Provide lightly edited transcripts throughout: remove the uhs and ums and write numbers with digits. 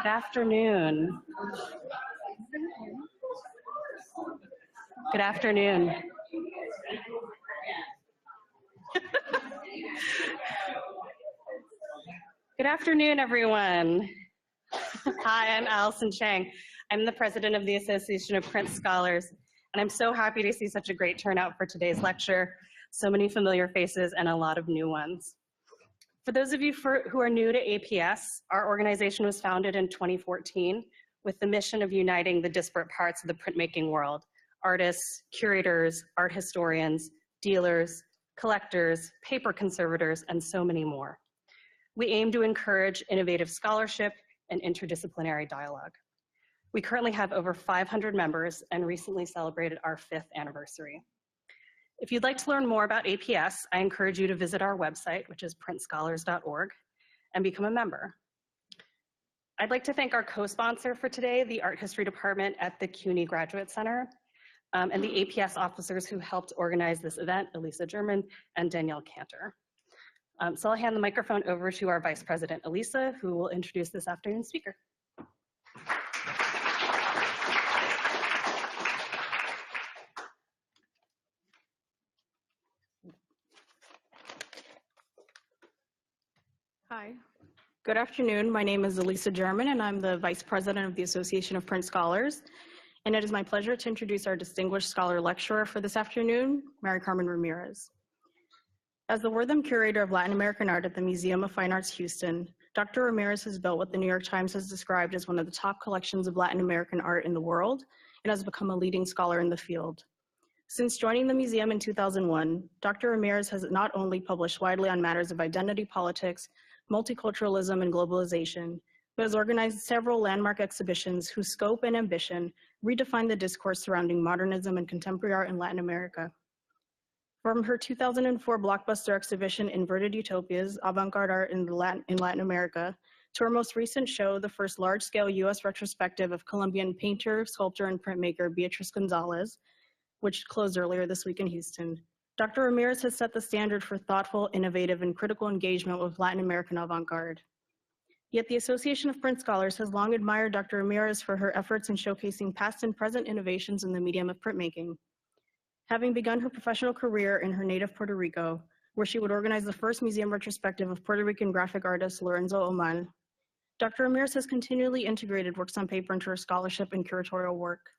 Good afternoon. Good afternoon. Good afternoon, everyone. Hi, I'm Allison Chang. I'm the president of the Association of Print Scholars, and I'm so happy to see such a great turnout for today's lecture. So many familiar faces and a lot of new ones. For those of you who are new to APS, our organization was founded in 2014 with the mission of uniting the disparate parts of the printmaking world: artists, curators, art historians, dealers, collectors, paper conservators, and so many more. We aim to encourage innovative scholarship and interdisciplinary dialogue. We currently have over 500 members and recently celebrated our 5th anniversary. If you'd like to learn more about APS, I encourage you to visit our website, which is printscholars.org, and become a member. I'd like to thank our co-sponsor for today, the Art History Department at the CUNY Graduate Center, and the APS officers who helped organize this event, Elisa German and Danielle Cantor. So I'll hand the microphone over to our Vice President, Elisa, who will introduce this afternoon's speaker. Hi, good afternoon. My name is Elisa German, and I'm the Vice President of the Association of Print Scholars. And it is my pleasure to introduce our distinguished scholar lecturer for this afternoon, Mari Carmen Ramírez. As the Wortham Curator of Latin American Art at the Museum of Fine Arts, Houston, Dr. Ramírez has built what the New York Times has described as one of the top collections of Latin American art in the world and has become a leading scholar in the field. Since joining the museum in 2001, Dr. Ramírez has not only published widely on matters of identity politics, multiculturalism, and globalization, but has organized several landmark exhibitions whose scope and ambition redefine the discourse surrounding modernism and contemporary art in Latin America. From her 2004 blockbuster exhibition, Inverted Utopias, Avant-Garde Art in Latin America, to her most recent show, the first large-scale US retrospective of Colombian painter, sculptor, and printmaker Beatriz Gonzalez, which closed earlier this week in Houston, Dr. Ramírez has set the standard for thoughtful, innovative, and critical engagement with Latin American avant-garde. Yet the Association of Print Scholars has long admired Dr. Ramírez for her efforts in showcasing past and present innovations in the medium of printmaking. Having begun her professional career in her native Puerto Rico, where she would organize the first museum retrospective of Puerto Rican graphic artist Lorenzo Omal, Dr. Ramírez has continually integrated works on paper into her scholarship and curatorial work.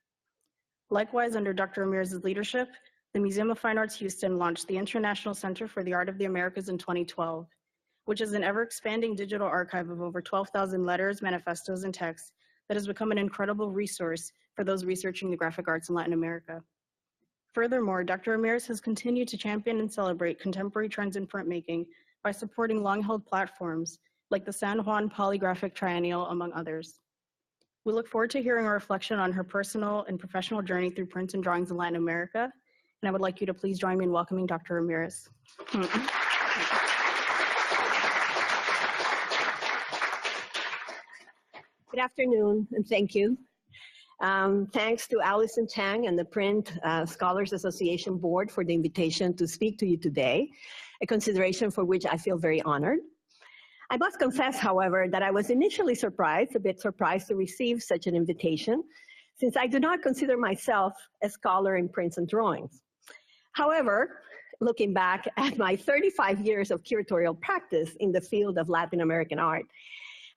Likewise, under Dr. Ramírez's leadership, the Museum of Fine Arts Houston launched the International Center for the Art of the Americas in 2012, which is an ever-expanding digital archive of over 12,000 letters, manifestos, and texts that has become an incredible resource for those researching the graphic arts in Latin America. Furthermore, Dr. Ramírez has continued to champion and celebrate contemporary trends in printmaking by supporting long-held platforms like the San Juan Polygraphic Triennial, among others. We look forward to hearing a reflection on her personal and professional journey through prints and drawings in Latin America, and I would like you to please join me in welcoming Dr. Ramírez. Good afternoon, and thank you. Thanks to Allison Chang and the Print Scholars Association Board for the invitation to speak to you today, a consideration for which I feel very honored. I must confess, however, that I was initially a bit surprised to receive such an invitation, since I do not consider myself a scholar in prints and drawings. However, looking back at my 35 years of curatorial practice in the field of Latin American art,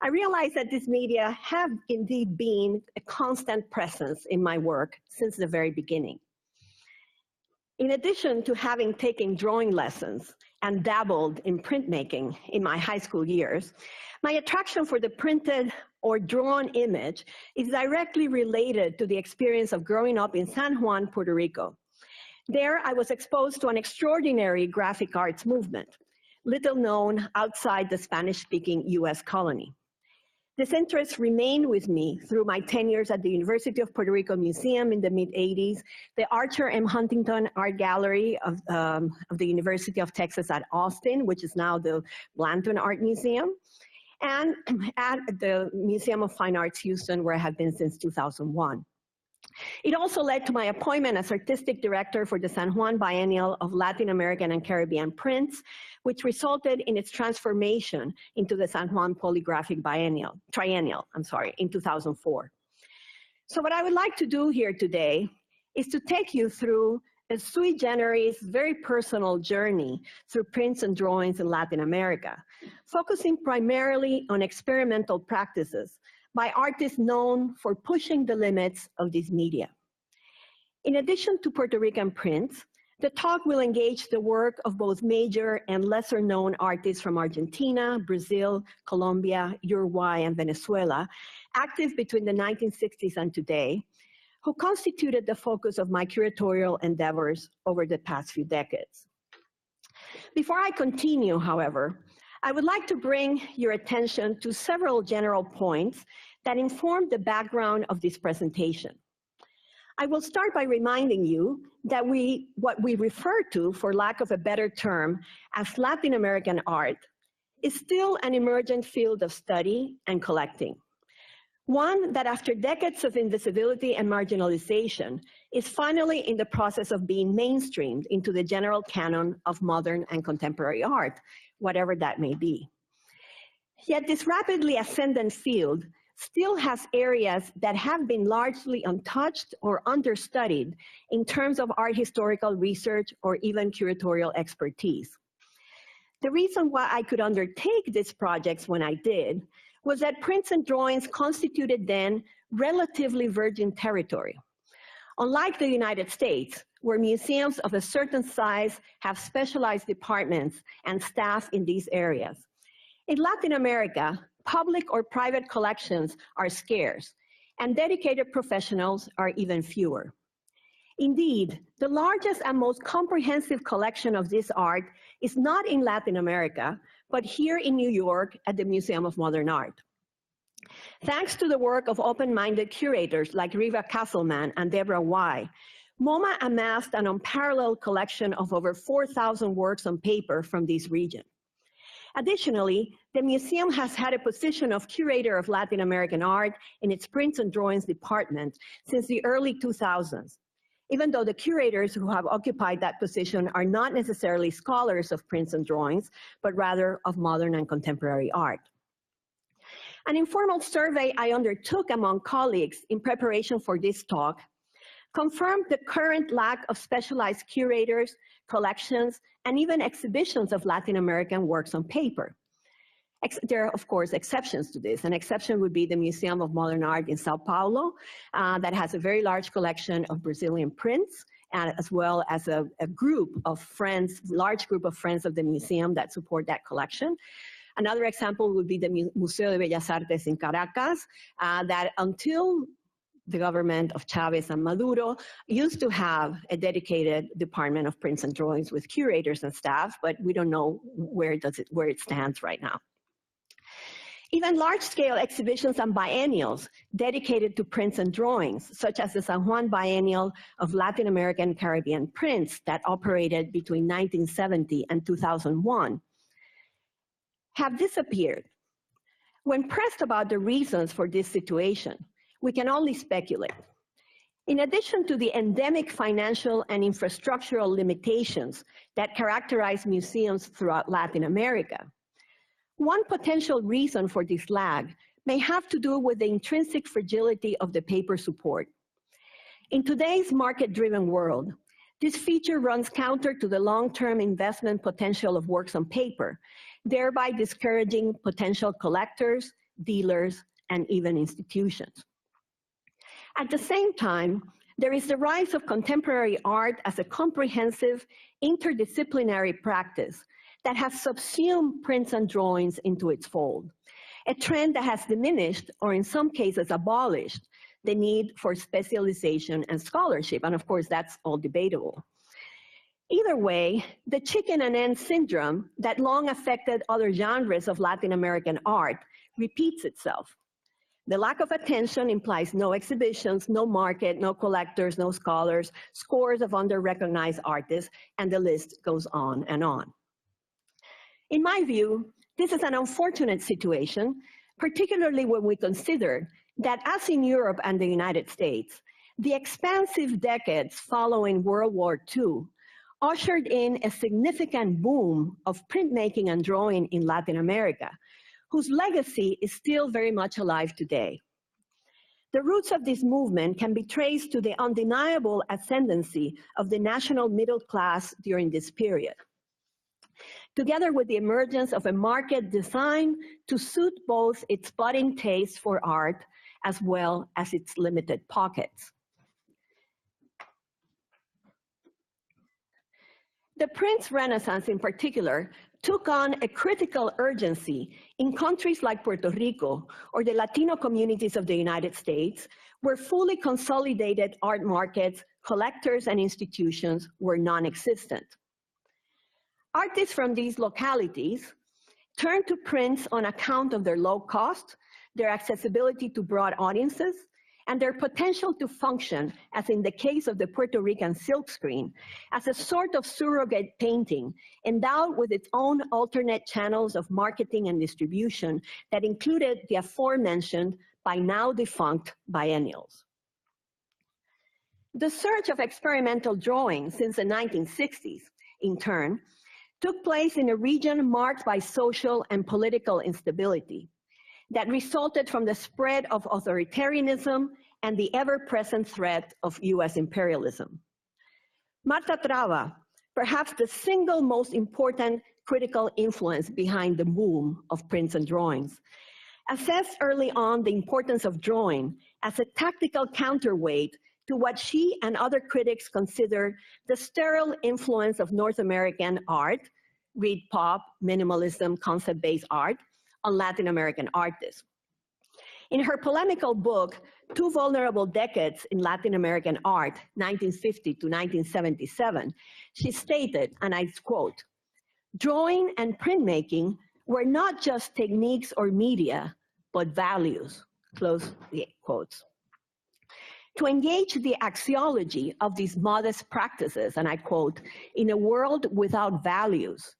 I realized that these media have indeed been a constant presence in my work since the very beginning. In addition to having taken drawing lessons and dabbled in printmaking in my high school years, my attraction for the printed or drawn image is directly related to the experience of growing up in San Juan, Puerto Rico. There, I was exposed to an extraordinary graphic arts movement, little known outside the Spanish-speaking US colony. This interest remained with me through my tenures at the University of Puerto Rico Museum in the mid-80s, the Archer M. Huntington Art Gallery of the University of Texas at Austin, which is now the Blanton Art Museum, and at the Museum of Fine Arts Houston, where I have been since 2001. It also led to my appointment as artistic director for the San Juan Biennial of Latin American and Caribbean Prints, which resulted in its transformation into the San Juan Polygraphic Triennial, in 2004. So what I would like to do here today is to take you through a sui generis, very personal journey through prints and drawings in Latin America, focusing primarily on experimental practices by artists known for pushing the limits of these media. In addition to Puerto Rican prints, the talk will engage the work of both major and lesser known artists from Argentina, Brazil, Colombia, Uruguay, and Venezuela, active between the 1960s and today, who constituted the focus of my curatorial endeavors over the past few decades. Before I continue, however, I would like to bring your attention to several general points that inform the background of this presentation. I will start by reminding you that what we refer to, for lack of a better term, as Latin American art is still an emergent field of study and collecting. One that, after decades of invisibility and marginalization, is finally in the process of being mainstreamed into the general canon of modern and contemporary art, whatever that may be. Yet this rapidly ascendant field still has areas that have been largely untouched or understudied in terms of art historical research or even curatorial expertise. The reason why I could undertake these projects when I did was that prints and drawings constituted then relatively virgin territory. Unlike the United States, where museums of a certain size have specialized departments and staff in these areas, in Latin America, public or private collections are scarce, and dedicated professionals are even fewer. Indeed, the largest and most comprehensive collection of this art is not in Latin America, but here in New York at the Museum of Modern Art. Thanks to the work of open-minded curators like Riva Castleman and Deborah Y, MoMA amassed an unparalleled collection of over 4,000 works on paper from this region. Additionally, the museum has had a position of curator of Latin American art in its prints and drawings department since the early 2000s, even though the curators who have occupied that position are not necessarily scholars of prints and drawings, but rather of modern and contemporary art. An informal survey I undertook among colleagues in preparation for this talk confirmed the current lack of specialized curators, collections, and even exhibitions of Latin American works on paper. There are, of course, exceptions to this. An exception would be the Museum of Modern Art in Sao Paulo that has a very large collection of Brazilian prints, as well as a group of friends, large group of friends of the museum that support that collection. Another example would be the Museo de Bellas Artes in Caracas, that until the government of Chavez and Maduro used to have a dedicated department of prints and drawings with curators and staff, but we don't know where it stands right now. Even large-scale exhibitions and biennials dedicated to prints and drawings, such as the San Juan Biennial of Latin American Caribbean Prints that operated between 1970 and 2001, have disappeared. When pressed about the reasons for this situation, we can only speculate. In addition to the endemic financial and infrastructural limitations that characterize museums throughout Latin America, one potential reason for this lag may have to do with the intrinsic fragility of the paper support. In today's market-driven world, this feature runs counter to the long-term investment potential of works on paper, thereby discouraging potential collectors, dealers, and even institutions. At the same time, there is the rise of contemporary art as a comprehensive, interdisciplinary practice that has subsumed prints and drawings into its fold, a trend that has diminished, or in some cases abolished, the need for specialization and scholarship, and of course that's all debatable. Either way, the chicken and egg syndrome that long affected other genres of Latin American art repeats itself. The lack of attention implies no exhibitions, no market, no collectors, no scholars, scores of under-recognized artists, and the list goes on and on. In my view, this is an unfortunate situation, particularly when we consider that, as in Europe and the United States, The expansive decades following World War II ushered in a significant boom of printmaking and drawing in Latin America, whose legacy is still very much alive today. The roots of this movement can be traced to the undeniable ascendancy of the national middle class during this period, together with the emergence of a market designed to suit both its budding taste for art as well as its limited pockets. The print Renaissance in particular took on a critical urgency in countries like Puerto Rico or the Latino communities of the United States, where fully consolidated art markets, collectors, and institutions were non-existent. Artists from these localities turned to prints on account of their low cost, their accessibility to broad audiences, and their potential to function, as in the case of the Puerto Rican silkscreen, as a sort of surrogate painting endowed with its own alternate channels of marketing and distribution that included the aforementioned, by now defunct, biennials. The surge of experimental drawing since the 1960s, in turn, took place in a region marked by social and political instability that resulted from the spread of authoritarianism and the ever-present threat of US imperialism. Marta Traba, perhaps the single most important critical influence behind the boom of prints and drawings, assessed early on the importance of drawing as a tactical counterweight to what she and other critics considered the sterile influence of North American art, read pop, minimalism, concept-based art, on Latin American artists. In her polemical book, Two Vulnerable Decades in Latin American Art, 1950 to 1977, she stated, and I quote, "Drawing and printmaking were not just techniques or media, but values," close the quotes. To engage the axiology of these modest practices, and I quote, "in a world without values,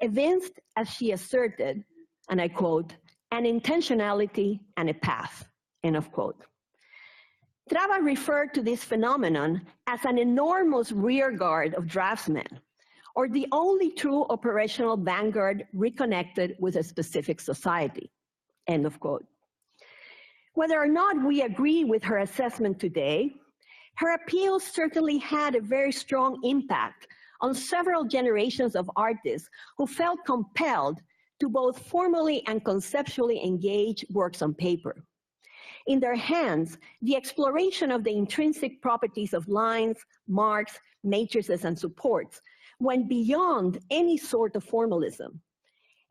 evinced, as she asserted, and I quote, an intentionality and a path," end of quote. Traba referred to this phenomenon as an enormous rearguard of draftsmen, or the only true operational vanguard reconnected with a specific society, end of quote. Whether or not we agree with her assessment today, her appeal certainly had a very strong impact on several generations of artists who felt compelled to both formally and conceptually engage works on paper. In their hands, the exploration of the intrinsic properties of lines, marks, matrices, and supports went beyond any sort of formalism.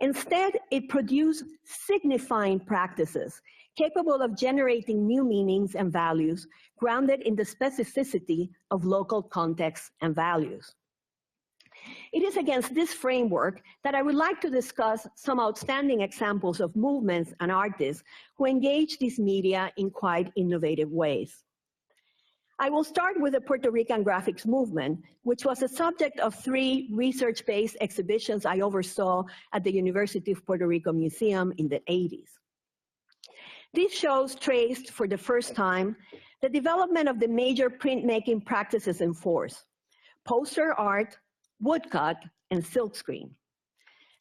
Instead, it produced signifying practices capable of generating new meanings and values grounded in the specificity of local contexts and values. It is against this framework that I would like to discuss some outstanding examples of movements and artists who engage these media in quite innovative ways. I will start with the Puerto Rican graphics movement, which was the subject of 3 research-based exhibitions I oversaw at the University of Puerto Rico Museum in the 80s. These shows traced, for the first time, the development of the major printmaking practices in force: poster art, woodcut, and silkscreen.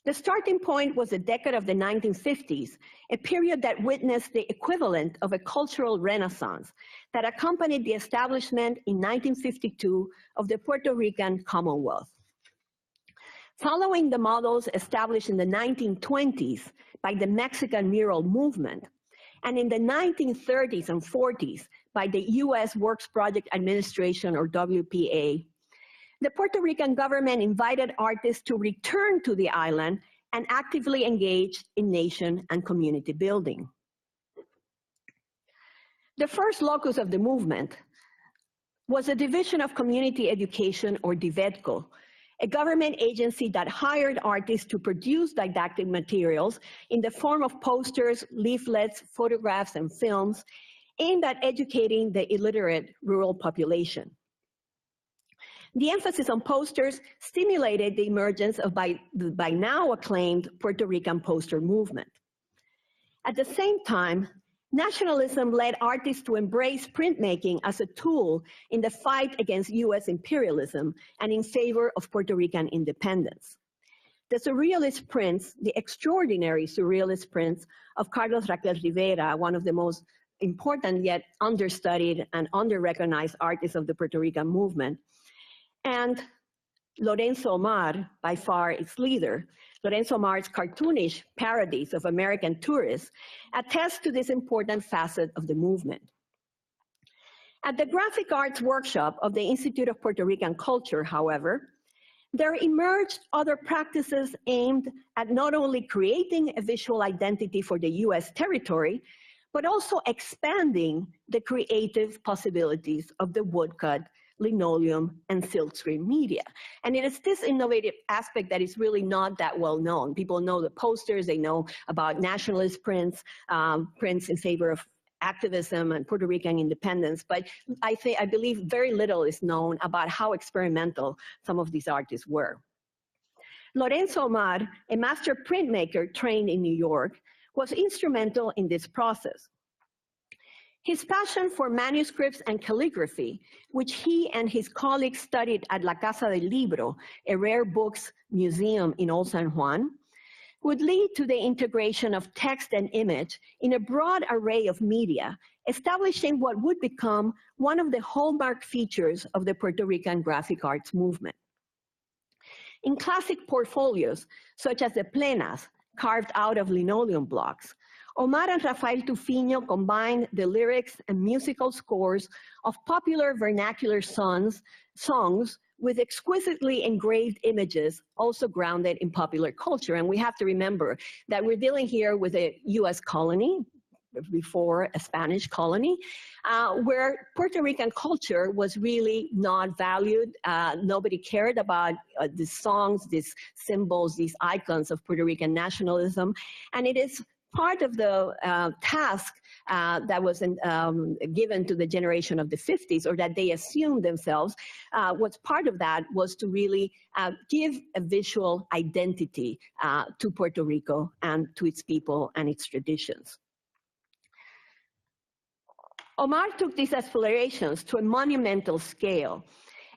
The starting point was the decade of the 1950s, a period that witnessed the equivalent of a cultural renaissance that accompanied the establishment in 1952 of the Puerto Rican Commonwealth. Following the models established in the 1920s by the Mexican mural movement, and in the 1930s and 40s by the US Works Project Administration, or WPA, the Puerto Rican government invited artists to return to the island and actively engage in nation and community building. The first locus of the movement was the Division of Community Education, or DIVEDCO, a government agency that hired artists to produce didactic materials in the form of posters, leaflets, photographs, and films aimed at educating the illiterate rural population. The emphasis on posters stimulated the emergence of the by now acclaimed Puerto Rican poster movement. At the same time, Nationalism led artists to embrace printmaking as a tool in the fight against US imperialism and in favor of Puerto Rican independence. The surrealist prints, the extraordinary surrealist prints of Carlos Raquel Rivera, one of the most important yet understudied and under-recognized artists of the Puerto Rican movement, and Lorenzo Omar, by far its leader. Lorenzo Omar's cartoonish parodies of American tourists attest to this important facet of the movement. At the Graphic Arts Workshop of the Institute of Puerto Rican Culture, however, there emerged other practices aimed at not only creating a visual identity for the US territory, but also expanding the creative possibilities of the woodcut, linoleum, and silkscreen media. And it is this innovative aspect that is really not that well known. People know the posters, they know about nationalist prints, prints in favor of activism and Puerto Rican independence, but I believe very little is known about how experimental some of these artists were. Lorenzo Omar, a master printmaker trained in New York, was instrumental in this process. His passion for manuscripts and calligraphy, which he and his colleagues studied at La Casa del Libro, a rare books museum in Old San Juan, would lead to the integration of text and image in a broad array of media, establishing what would become one of the hallmark features of the Puerto Rican graphic arts movement. In classic portfolios, such as the plenas, carved out of linoleum blocks, Omar and Rafael Tufino combined the lyrics and musical scores of popular vernacular songs with exquisitely engraved images, also grounded in popular culture. And we have to remember that we're dealing here with a US colony, before a Spanish colony, where Puerto Rican culture was really not valued. Nobody cared about these songs, these symbols, these icons of Puerto Rican nationalism. And it is part of the task that was given to the generation of the 50s, or that they assumed themselves, was part of that was to really give a visual identity to Puerto Rico and to its people and its traditions. Omar took these explorations to a monumental scale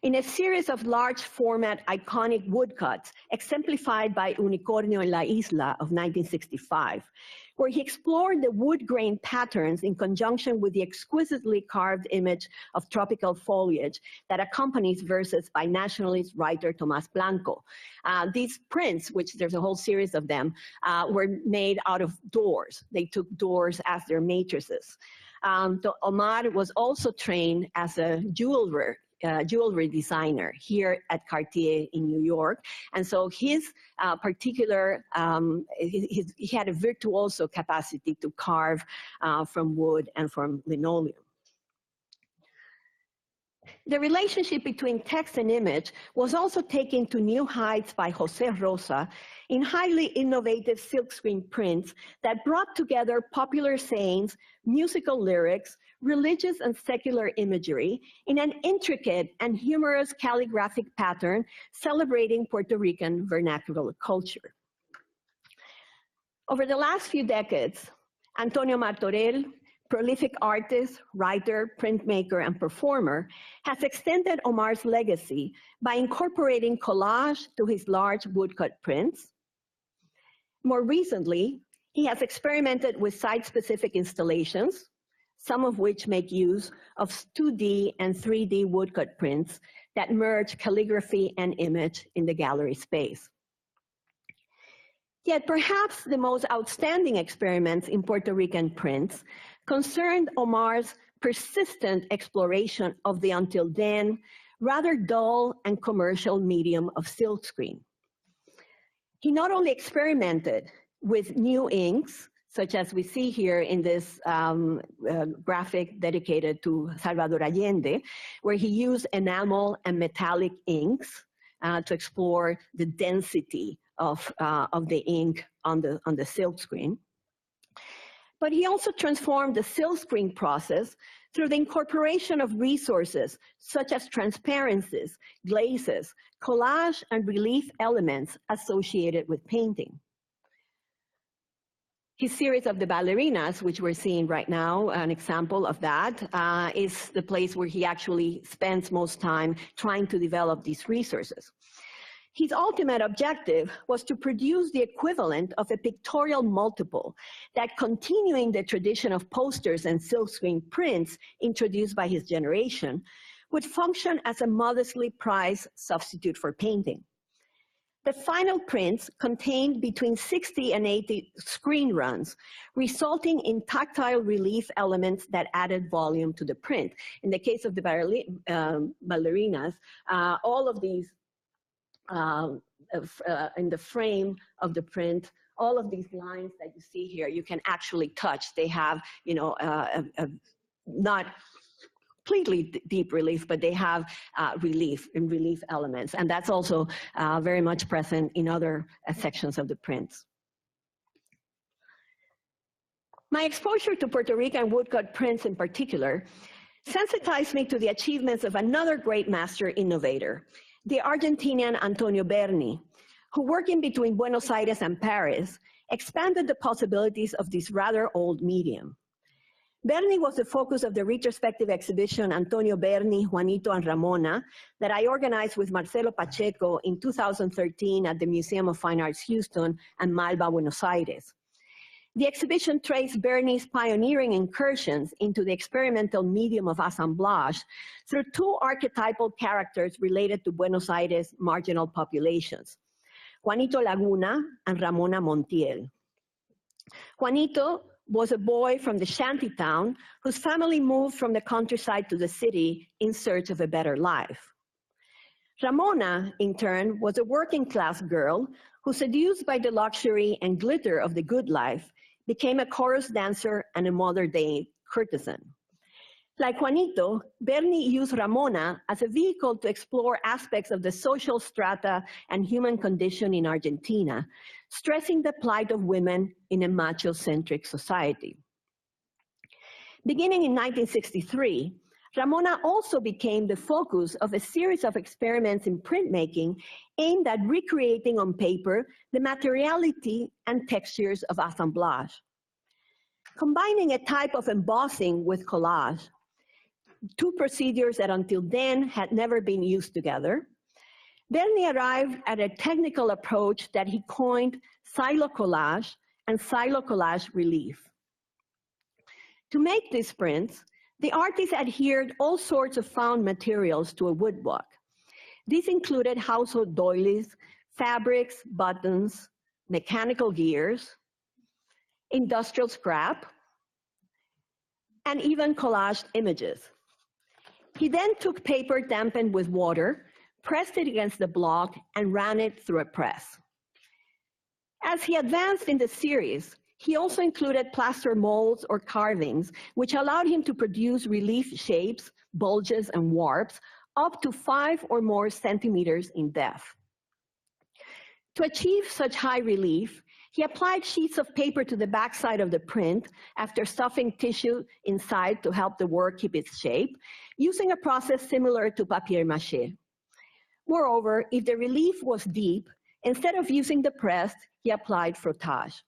in a series of large format iconic woodcuts exemplified by Unicornio en la Isla of 1965, where he explored the wood grain patterns in conjunction with the exquisitely carved image of tropical foliage that accompanies verses by nationalist writer Tomás Blanco. These prints, which there's a whole series of them, were made out of doors. They took doors as their matrices. Omar was also trained as a jewelry designer here at Cartier in New York. And so his particular, he had a virtuoso capacity to carve from wood and from linoleum. The relationship between text and image was also taken to new heights by José Rosa in highly innovative silkscreen prints that brought together popular sayings, musical lyrics, religious and secular imagery in an intricate and humorous calligraphic pattern celebrating Puerto Rican vernacular culture. Over the last few decades, Antonio Martorell, prolific artist, writer, printmaker, and performer, has extended Omar's legacy by incorporating collage to his large woodcut prints. More recently, he has experimented with site-specific installations, some of which make use of 2D and 3D woodcut prints that merge calligraphy and image in the gallery space. Yet perhaps the most outstanding experiments in Puerto Rican prints concerned Omar's persistent exploration of the until then rather dull and commercial medium of silkscreen. He not only experimented with new inks, such as we see here in this graphic dedicated to Salvador Allende, where he used enamel and metallic inks to explore the density of the ink on the silkscreen. But he also transformed the silkscreen process through the incorporation of resources such as transparencies, glazes, collage, and relief elements associated with painting. His series of the ballerinas, which we're seeing right now, an example of that, is the place where he actually spends most time trying to develop these resources. His ultimate objective was to produce the equivalent of a pictorial multiple that, continuing the tradition of posters and silkscreen prints introduced by his generation, would function as a modestly priced substitute for painting. The final prints contained between 60 and 80 screen runs, resulting in tactile relief elements that added volume to the print. In the case of the ballerinas, all of these in the frame of the print, all of these lines that you see here, you can actually touch. They have, you know, not completely deep relief, but they have relief elements. And that's also very much present in other sections of the prints. My exposure to Puerto Rican woodcut prints in particular sensitized me to the achievements of another great master innovator, the Argentinian Antonio Berni, who, working between Buenos Aires and Paris, expanded the possibilities of this rather old medium. Berni was the focus of the retrospective exhibition Antonio Berni, Juanito, and Ramona that I organized with Marcelo Pacheco in 2013 at the Museum of Fine Arts Houston and Malba, Buenos Aires. The exhibition traced Berni's pioneering incursions into the experimental medium of assemblage through two archetypal characters related to Buenos Aires' marginal populations, Juanito Laguna and Ramona Montiel. Juanito was a boy from the shanty town whose family moved from the countryside to the city in search of a better life. Ramona, in turn, was a working-class girl who, seduced by the luxury and glitter of the good life, became a chorus dancer and a modern-day courtesan. Like Juanito, Berni used Ramona as a vehicle to explore aspects of the social strata and human condition in Argentina, stressing the plight of women in a macho-centric society. Beginning in 1963, Ramona also became the focus of a series of experiments in printmaking aimed at recreating on paper the materiality and textures of assemblage. Combining a type of embossing with collage, two procedures that until then had never been used together, Berni arrived at a technical approach that he coined xylocollage and xylocollage relief. To make these prints, the artist adhered all sorts of found materials to a woodblock. These included household doilies, fabrics, buttons, mechanical gears, industrial scrap, and even collaged images. He then took paper dampened with water, pressed it against the block, and ran it through a press. As he advanced in the series, he also included plaster molds or carvings, which allowed him to produce relief shapes, bulges, and warps up to 5 or more centimeters in depth. To achieve such high relief, he applied sheets of paper to the backside of the print after stuffing tissue inside to help the work keep its shape, using a process similar to papier-mâché. Moreover, if the relief was deep, instead of using the press, he applied frottage.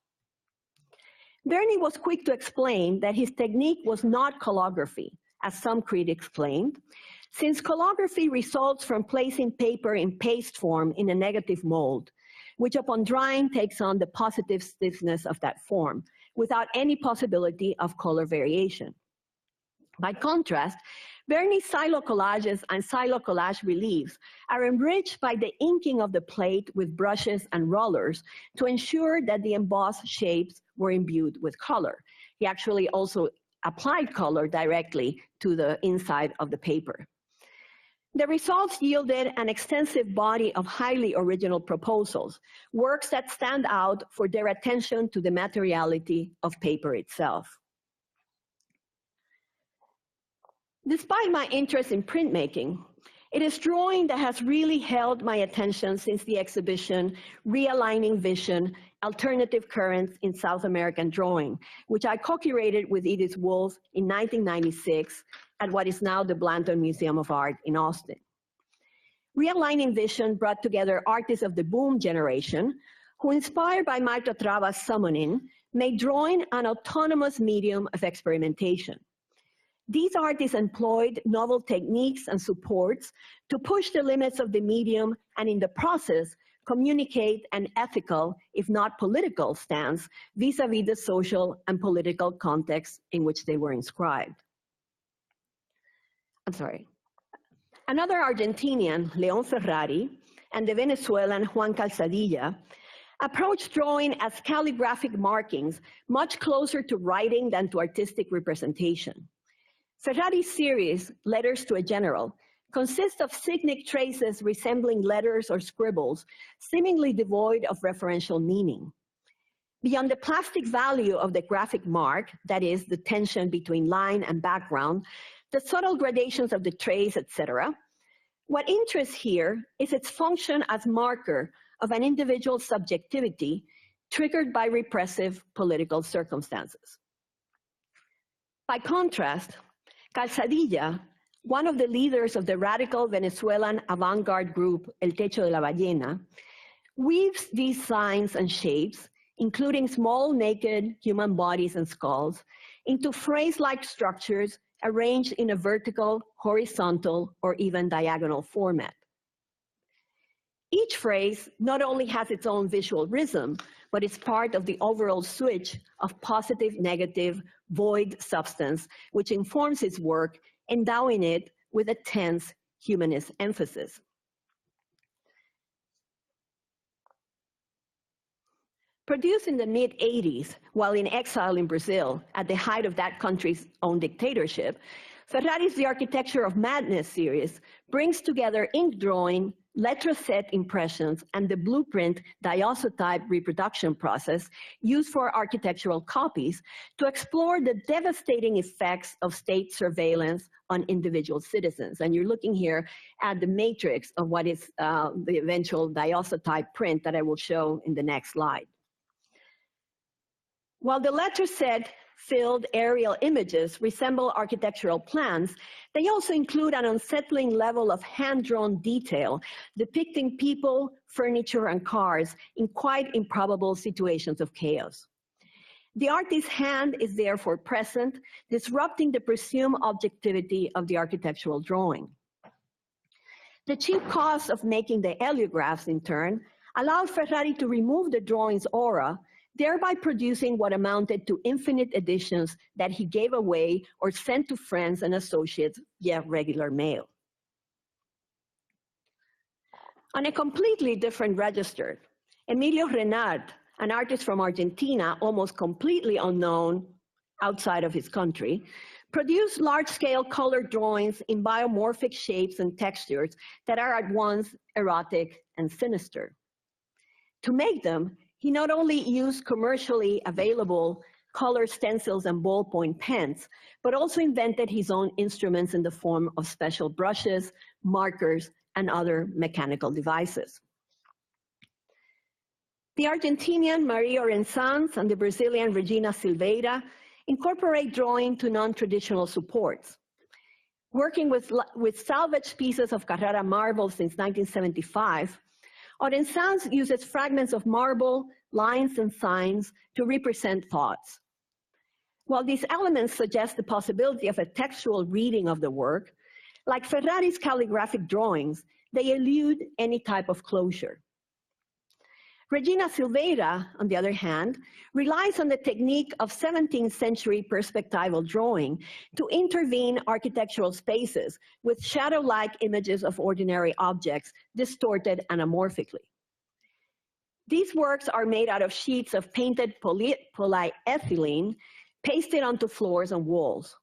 Berni was quick to explain that his technique was not collography, as some critics claimed, since collography results from placing paper in paste form in a negative mold, which upon drying takes on the positive stiffness of that form, without any possibility of color variation. By contrast, Berni's xylocollages and xylocollage reliefs are enriched by the inking of the plate with brushes and rollers to ensure that the embossed shapes were imbued with color. He actually also applied color directly to the inside of the paper. The results yielded an extensive body of highly original proposals, works that stand out for their attention to the materiality of paper itself. Despite my interest in printmaking, it is drawing that has really held my attention since the exhibition Realigning Vision, Alternative Currents in South American Drawing, which I co-curated with Edith Wolf in 1996 at what is now the Blanton Museum of Art in Austin. Realigning Vision brought together artists of the boom generation who, inspired by Marta Trava's summoning, made drawing an autonomous medium of experimentation. These artists employed novel techniques and supports to push the limits of the medium and in the process communicate an ethical, if not political, stance vis-a-vis the social and political context in which they were inscribed. Another Argentinian, Leon Ferrari, and the Venezuelan Juan Calzadilla approached drawing as calligraphic markings much closer to writing than to artistic representation. Ferrari's series, Letters to a General, consists of signet traces resembling letters or scribbles, seemingly devoid of referential meaning. Beyond the plastic value of the graphic mark, that is, the tension between line and background, the subtle gradations of the trace, etc., what interests here is its function as marker of an individual's subjectivity triggered by repressive political circumstances. By contrast, Calzadilla, one of the leaders of the radical Venezuelan avant-garde group El Techo de la Ballena, weaves these signs and shapes, including small naked human bodies and skulls, into phrase-like structures arranged in a vertical, horizontal, or even diagonal format. Each phrase not only has its own visual rhythm, but is part of the overall switch of positive, negative, void substance, which informs his work, endowing it with a tense humanist emphasis. Produced in the mid-80s, while in exile in Brazil, at the height of that country's own dictatorship, Ferrari's The Architecture of Madness series brings together ink drawing, letraset impressions, and the blueprint diasotype reproduction process used for architectural copies to explore the devastating effects of state surveillance on individual citizens. And you're looking here at the matrix of what is the eventual diasotype print that I will show in the next slide. While the letraset-filled aerial images resemble architectural plans, they also include an unsettling level of hand-drawn detail depicting people, furniture, and cars in quite improbable situations of chaos. The artist's hand is therefore present, disrupting the presumed objectivity of the architectural drawing. The cheap cost of making the heliographs, in turn, allowed Ferrari to remove the drawing's aura, thereby producing what amounted to infinite editions that he gave away or sent to friends and associates via regular mail. On a completely different register, Emilio Renard, an artist from Argentina, almost completely unknown outside of his country, produced large-scale color drawings in biomorphic shapes and textures that are at once erotic and sinister. To make them, he not only used commercially available color stencils and ballpoint pens, but also invented his own instruments in the form of special brushes, markers, and other mechanical devices. The Argentinian Maria Orensans and the Brazilian Regina Silveira incorporate drawing to non-traditional supports. Working with salvaged pieces of Carrara marble since 1975, Orensans uses fragments of marble, lines, and signs to represent thoughts. While these elements suggest the possibility of a textual reading of the work, like Ferrari's calligraphic drawings, they elude any type of closure. Regina Silveira, on the other hand, relies on the technique of 17th century perspectival drawing to intervene architectural spaces with shadow-like images of ordinary objects distorted anamorphically. These works are made out of sheets of painted polyethylene pasted onto floors and walls.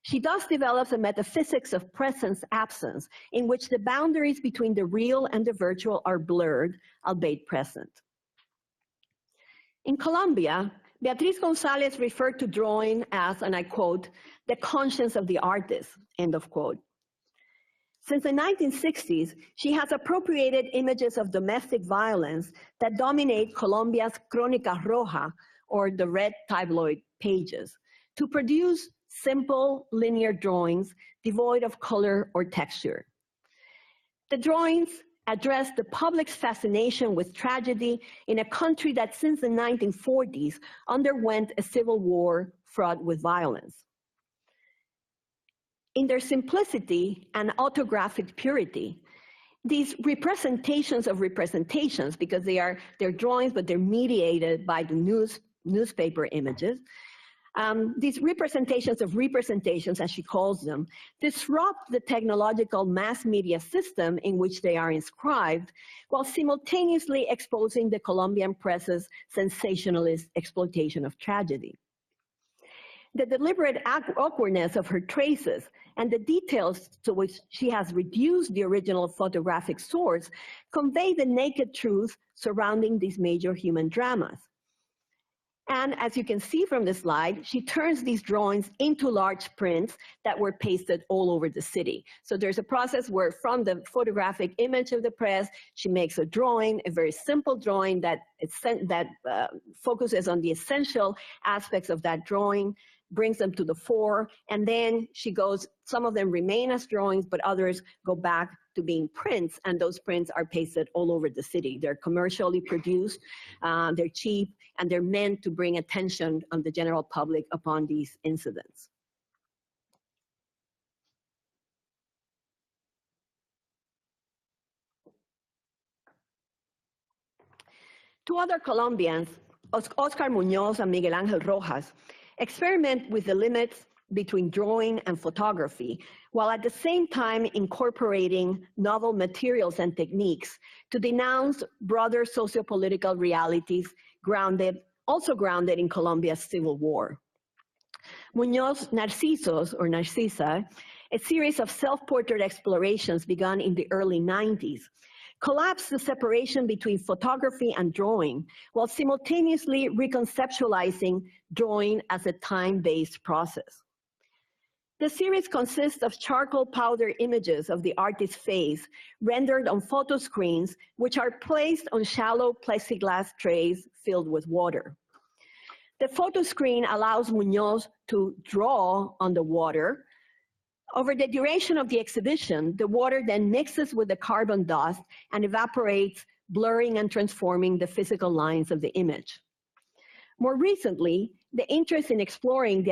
She thus develops a metaphysics of presence-absence in which the boundaries between the real and the virtual are blurred, albeit present. In Colombia, Beatriz González referred to drawing as, and I quote, the conscience of the artist, end of quote. Since the 1960s, she has appropriated images of domestic violence that dominate Colombia's Crónica Roja, or the red tabloid pages, to produce simple linear drawings devoid of color or texture. The drawings address the public's fascination with tragedy in a country that since the 1940s underwent a civil war fraught with violence. In their simplicity and autographic purity, these representations of representations, because they're drawings, but they're mediated by the newspaper images, these representations of representations, as she calls them, disrupt the technological mass media system in which they are inscribed, while simultaneously exposing the Colombian press's sensationalist exploitation of tragedy. The deliberate awkwardness of her traces and the details to which she has reduced the original photographic source convey the naked truth surrounding these major human dramas. And as you can see from the slide, she turns these drawings into large prints that were pasted all over the city. So there's a process where from the photographic image of the press, she makes a drawing, a very simple drawing that focuses on the essential aspects of that drawing, brings them to the fore, and then she goes, some of them remain as drawings, but others go back to being prints, and those prints are pasted all over the city. They're commercially produced, they're cheap, and they're meant to bring attention on the general public upon these incidents. Two other Colombians, Oscar Muñoz and Miguel Ángel Rojas, experiment with the limits between drawing and photography, while at the same time incorporating novel materials and techniques to denounce broader sociopolitical realities also grounded in Colombia's civil war. Muñoz Narcisos, or Narcisa, a series of self-portrait explorations begun in the early 90s, collapsed the separation between photography and drawing, while simultaneously reconceptualizing drawing as a time-based process. The series consists of charcoal powder images of the artist's face rendered on photo screens, which are placed on shallow plexiglass trays filled with water. The photo screen allows Muñoz to draw on the water. Over the duration of the exhibition, the water then mixes with the carbon dust and evaporates, blurring and transforming the physical lines of the image. More recently, the interest in exploring,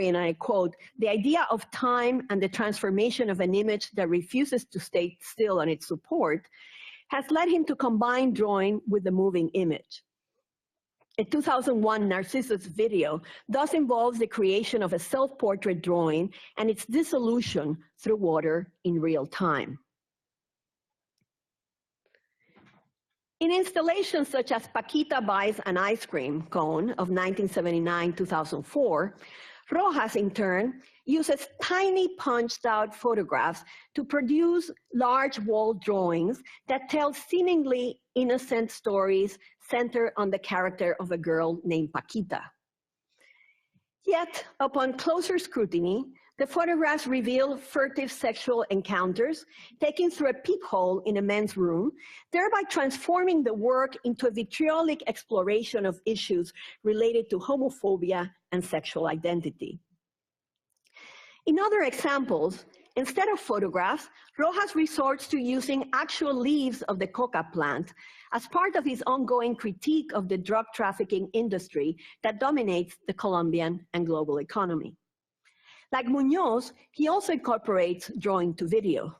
and I quote, the idea of time and the transformation of an image that refuses to stay still on its support, has led him to combine drawing with the moving image. A 2001 Narcissus video thus involves the creation of a self-portrait drawing and its dissolution through water in real time. In installations such as Paquita Buys an Ice Cream Cone of 1979-2004, Rojas, in turn, uses tiny punched-out photographs to produce large wall drawings that tell seemingly innocent stories centered on the character of a girl named Paquita. Yet, upon closer scrutiny, the photographs reveal furtive sexual encounters taken through a peephole in a men's room, thereby transforming the work into a vitriolic exploration of issues related to homophobia and sexual identity. In other examples, instead of photographs, Rojas resorts to using actual leaves of the coca plant as part of his ongoing critique of the drug trafficking industry that dominates the Colombian and global economy. Like Muñoz, he also incorporates drawing to video.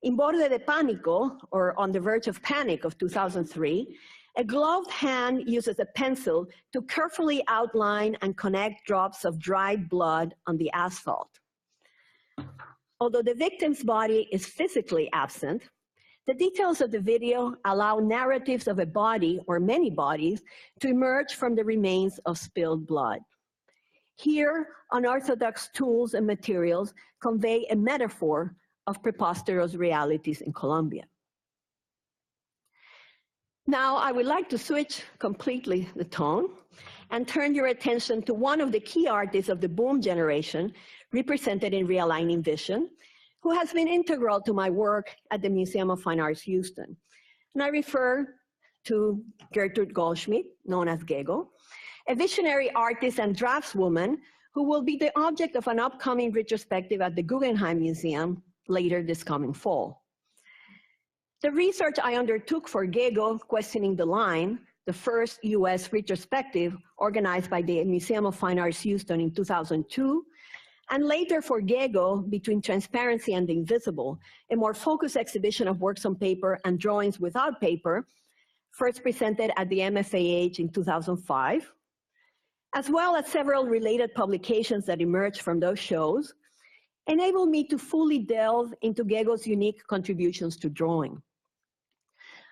In Borde de Pánico, or On the Verge of Panic of 2003, a gloved hand uses a pencil to carefully outline and connect drops of dried blood on the asphalt. Although the victim's body is physically absent, the details of the video allow narratives of a body or many bodies to emerge from the remains of spilled blood. Here, unorthodox tools and materials convey a metaphor of preposterous realities in Colombia. Now, I would like to switch completely the tone and turn your attention to one of the key artists of the boom generation, represented in Realigning Vision, who has been integral to my work at the Museum of Fine Arts Houston. And I refer to Gertrude Goldschmidt, known as Gego, a visionary artist and draftswoman who will be the object of an upcoming retrospective at the Guggenheim Museum later this coming fall. The research I undertook for Gego, Questioning the Line, the first US retrospective organized by the Museum of Fine Arts Houston in 2002, and later for Gego, Between Transparency and the Invisible, a more focused exhibition of works on paper and drawings without paper, first presented at the MFAH in 2005, as well as several related publications that emerged from those shows, enabled me to fully delve into Gego's unique contributions to drawing.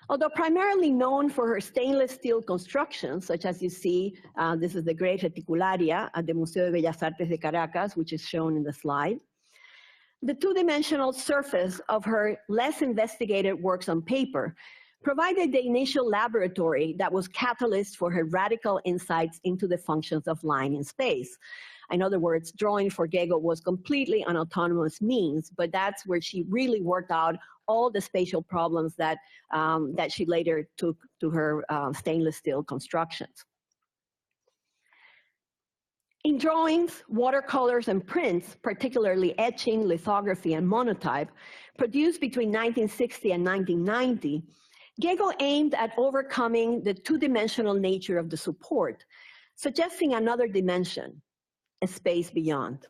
Although primarily known for her stainless steel constructions, such as you see, this is the Great Reticularia at the Museo de Bellas Artes de Caracas, which is shown in the slide. The two-dimensional surface of her less investigated works on paper provided the initial laboratory that was catalyst for her radical insights into the functions of line in space. In other words, drawing for Gego was completely an autonomous means, but that's where she really worked out all the spatial problems that, that she later took to her stainless steel constructions. In drawings, watercolors, and prints, particularly etching, lithography, and monotype, produced between 1960 and 1990, Gego aimed at overcoming the two-dimensional nature of the support, suggesting another dimension, a space beyond.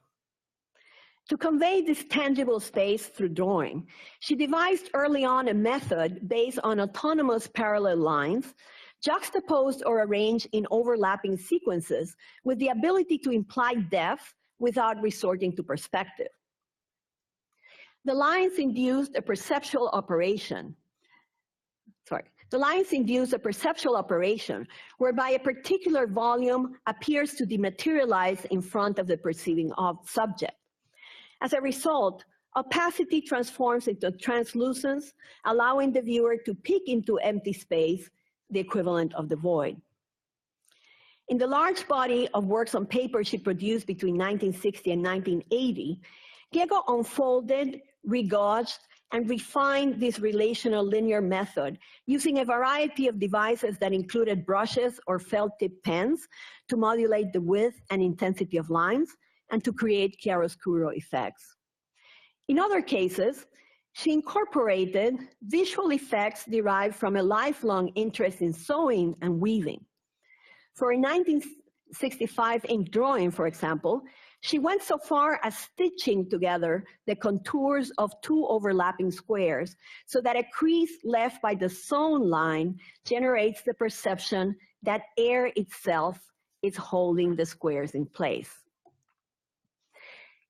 To convey this tangible space through drawing, she devised early on a method based on autonomous parallel lines, juxtaposed or arranged in overlapping sequences with the ability to imply depth without resorting to perspective. The lines induced a perceptual operation. The lines induce a perceptual operation whereby a particular volume appears to dematerialize in front of the perceiving subject. As a result, opacity transforms into translucence, allowing the viewer to peek into empty space, the equivalent of the void. In the large body of works on paper she produced between 1960 and 1980, Gego unfolded, regauged, and refined this relational linear method using a variety of devices that included brushes or felt-tip pens to modulate the width and intensity of lines and to create chiaroscuro effects. In other cases, she incorporated visual effects derived from a lifelong interest in sewing and weaving. For a 1965 ink drawing, for example, she went so far as stitching together the contours of two overlapping squares so that a crease left by the sewn line generates the perception that air itself is holding the squares in place.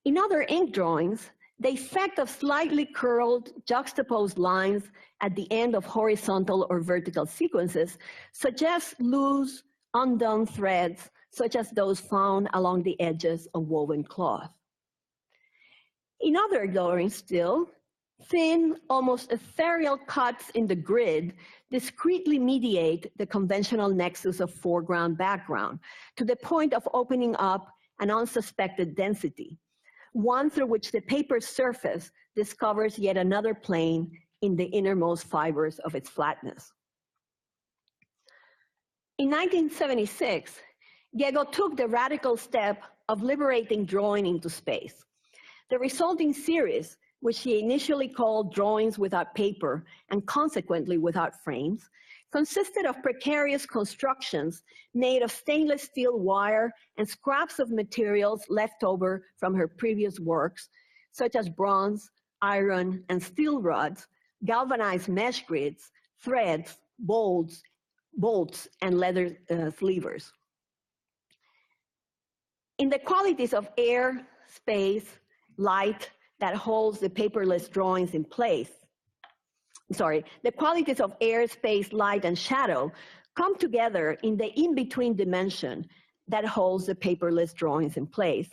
In other ink drawings, the effect of slightly curled, juxtaposed lines at the end of horizontal or vertical sequences suggests loose, undone threads, such as those found along the edges of woven cloth. In other drawings still, thin, almost ethereal cuts in the grid discreetly mediate the conventional nexus of foreground-background to the point of opening up an unsuspected density, one through which the paper surface discovers yet another plane in the innermost fibers of its flatness. In 1976, Gego took the radical step of liberating drawing into space. The resulting series, which she initially called Drawings Without Paper and consequently Without Frames, consisted of precarious constructions made of stainless steel wire and scraps of materials left over from her previous works, such as bronze, iron, and steel rods, galvanized mesh grids, threads, bolts, and leather sleevers. In the qualities of air, space, light that holds the paperless drawings in place, the qualities of air, space, light, and shadow come together in the in-between dimension that holds the paperless drawings in place.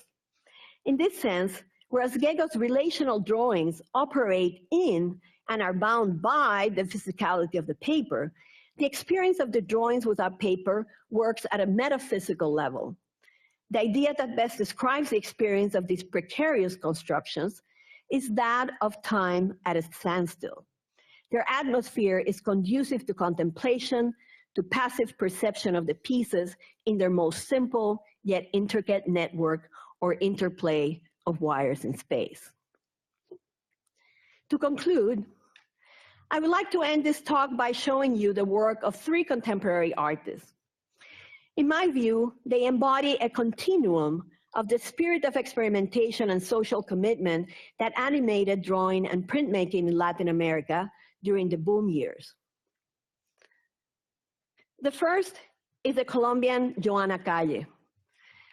In this sense, whereas Gego's relational drawings operate in and are bound by the physicality of the paper, the experience of the drawings without paper works at a metaphysical level. The idea that best describes the experience of these precarious constructions is that of time at a standstill. Their atmosphere is conducive to contemplation, to passive perception of the pieces in their most simple yet intricate network or interplay of wires in space. To conclude, I would like to end this talk by showing you the work of 3 contemporary artists. In my view, they embody a continuum of the spirit of experimentation and social commitment that animated drawing and printmaking in Latin America during the boom years. The first is the Colombian Joana Calle.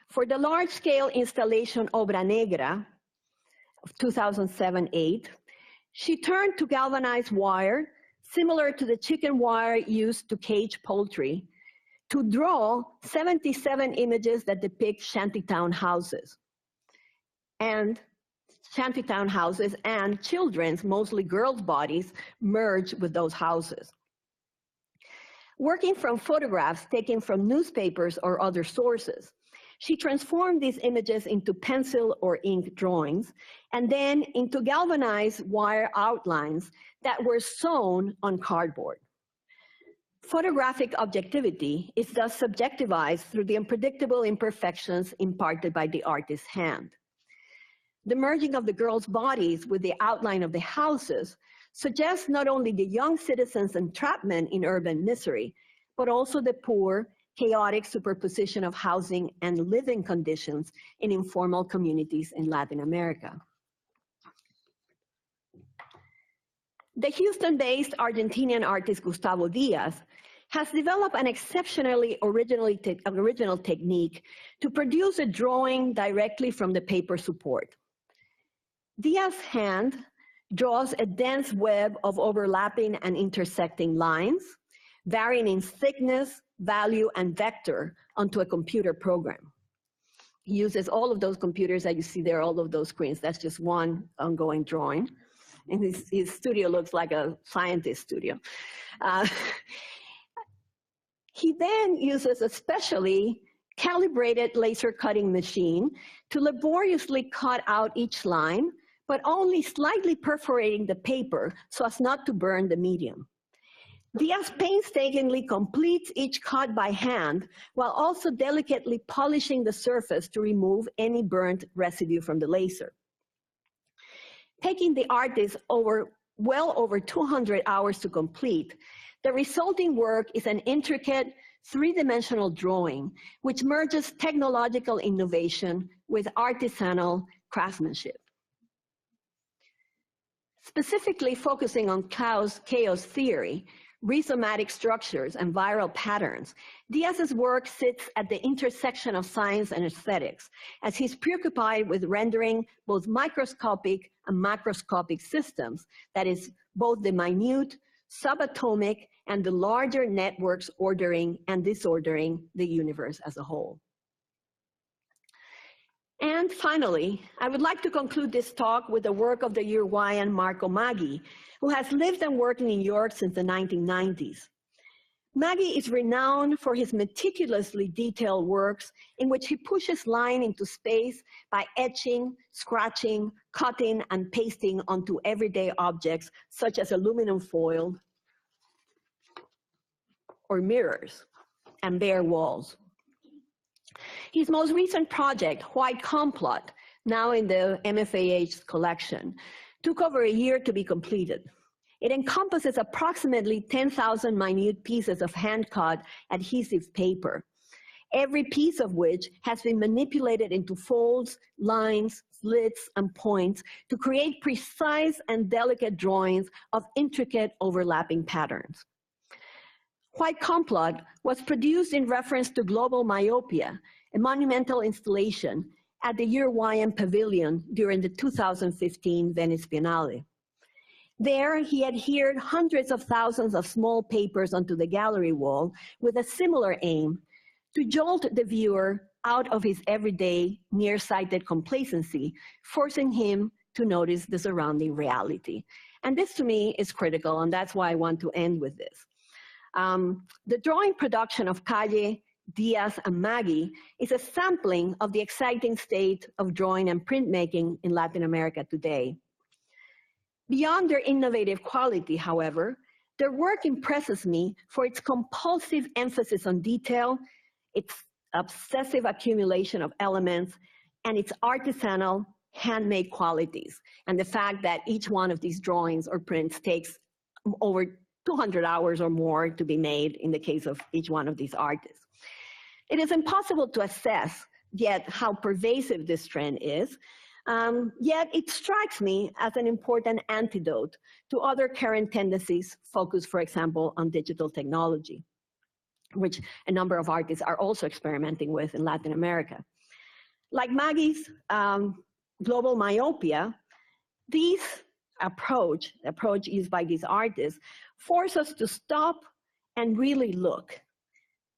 For the large-scale installation Obra Negra of 2007-8, she turned to galvanized wire, similar to the chicken wire used to cage poultry, to draw 77 images that depict shantytown houses and children's, mostly girls' bodies, merged with those houses. Working from photographs taken from newspapers or other sources, she transformed these images into pencil or ink drawings, and then into galvanized wire outlines that were sewn on cardboard. Photographic objectivity is thus subjectivized through the unpredictable imperfections imparted by the artist's hand. The merging of the girls' bodies with the outline of the houses suggests not only the young citizens' entrapment in urban misery, but also the poor, chaotic superposition of housing and living conditions in informal communities in Latin America. The Houston-based Argentinian artist Gustavo Diaz has developed an exceptionally original technique to produce a drawing directly from the paper support. Diaz's hand draws a dense web of overlapping and intersecting lines, varying in thickness, value, and vector onto a computer program. He uses all of those computers that you see there, all of those screens. That's just one ongoing drawing. And his studio looks like a scientist studio. He then uses a specially calibrated laser cutting machine to laboriously cut out each line, but only slightly perforating the paper so as not to burn the medium. Diaz painstakingly completes each cut by hand while also delicately polishing the surface to remove any burnt residue from the laser. Taking the artist well over 200 hours to complete, the resulting work is an intricate, 3-dimensional drawing which merges technological innovation with artisanal craftsmanship. Specifically focusing on chaos theory, rhizomatic structures, and viral patterns, Diaz's work sits at the intersection of science and aesthetics, as he's preoccupied with rendering both microscopic and macroscopic systems, that is, both the minute, subatomic, and the larger networks ordering and disordering the universe as a whole. And finally, I would like to conclude this talk with the work of the Uruguayan Marco Maggi, who has lived and worked in New York since the 1990s. Maggi is renowned for his meticulously detailed works in which he pushes line into space by etching, scratching, cutting, and pasting onto everyday objects such as aluminum foil or mirrors and bare walls. His most recent project, White Complot, now in the MFAH's collection, took over a year to be completed. It encompasses approximately 10,000 minute pieces of hand-cut adhesive paper, every piece of which has been manipulated into folds, lines, slits, and points to create precise and delicate drawings of intricate overlapping patterns. White Complot was produced in reference to Global Myopia, a monumental installation at the Uruguayan Pavilion during the 2015 Venice Biennale. There, he adhered hundreds of thousands of small papers onto the gallery wall with a similar aim: to jolt the viewer out of his everyday, nearsighted complacency, forcing him to notice the surrounding reality. And this, to me, is critical, and that's why I want to end with this. The drawing production of Calle, Diaz, and Maggi is a sampling of the exciting state of drawing and printmaking in Latin America today. Beyond their innovative quality, however, their work impresses me for its compulsive emphasis on detail, its obsessive accumulation of elements, and its artisanal, handmade qualities, and the fact that each one of these drawings or prints takes over 200 hours or more to be made in the case of each one of these artists. It is impossible to assess yet how pervasive this trend is, yet it strikes me as an important antidote to other current tendencies focused, for example, on digital technology, which a number of artists are also experimenting with in Latin America. Like Maggie's global myopia, these approach used by these artists force us to stop and really look.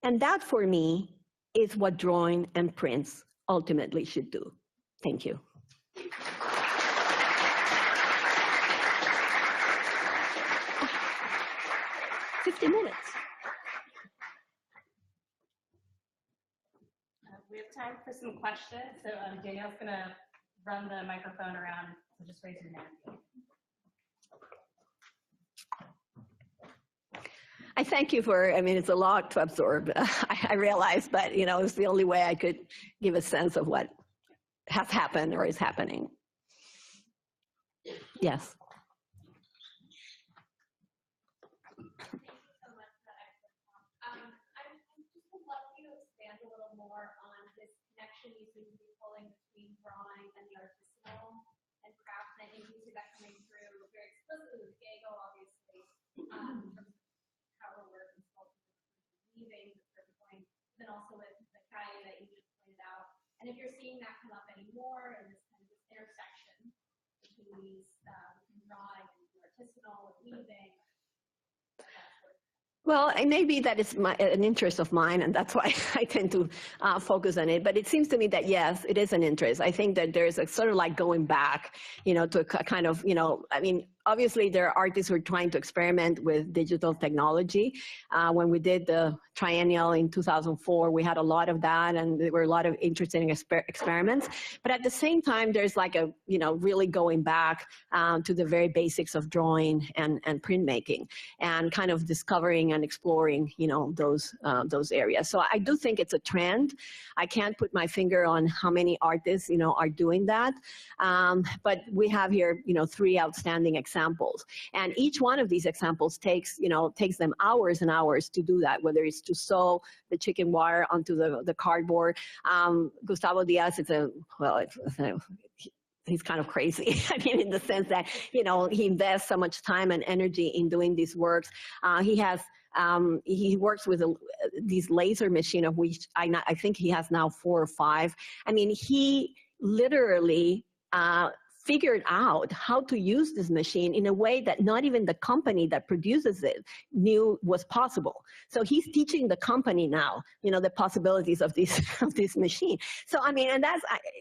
And that, for me, is what drawing and prints ultimately should do. Thank you. 50 minutes. We have time for some questions. So Danielle's going to run the microphone around. So just raise your hand. I thank you for, I mean, it's a lot to absorb, I realize, but, you know, it's the only way I could give a sense of what has happened or is happening. Yes. More on this connection you seem to be pulling between drawing and the artisanal and craft. And I think you see that coming through very explicitly with Gago, obviously, from power work and sculpture, weaving, the certain point, then also with the Kai that you just pointed out. And if you're seeing that come up anymore in this kind of this intersection between these between drawing and artisanal and weaving. Well, it may be that it's an interest of mine, and that's why I tend to focus on it. But it seems to me that, yes, it is an interest. I think that there's a sort of like going back, you know, to a kind of, you know, I mean, obviously there are artists who are trying to experiment with digital technology. When we did the triennial in 2004, we had a lot of that, and there were a lot of interesting experiments. But at the same time, there's like a, you know, really going back to the very basics of drawing and printmaking, and kind of discovering and exploring, you know, those areas. So I do think it's a trend. I can't put my finger on how many artists, you know, are doing that. But we have here, you know, 3 outstanding examples. And each one of these examples takes them hours and hours to do that, whether it's to sew the chicken wire onto the cardboard. Gustavo Diaz is he's kind of crazy. I mean, in the sense that, you know, he invests so much time and energy in doing these works. He works with these laser machine, of which I think he has now 4 or 5. I mean, he literally figured out how to use this machine in a way that not even the company that produces it knew was possible. So he's teaching the company now, you know, the possibilities of this machine. So I mean, and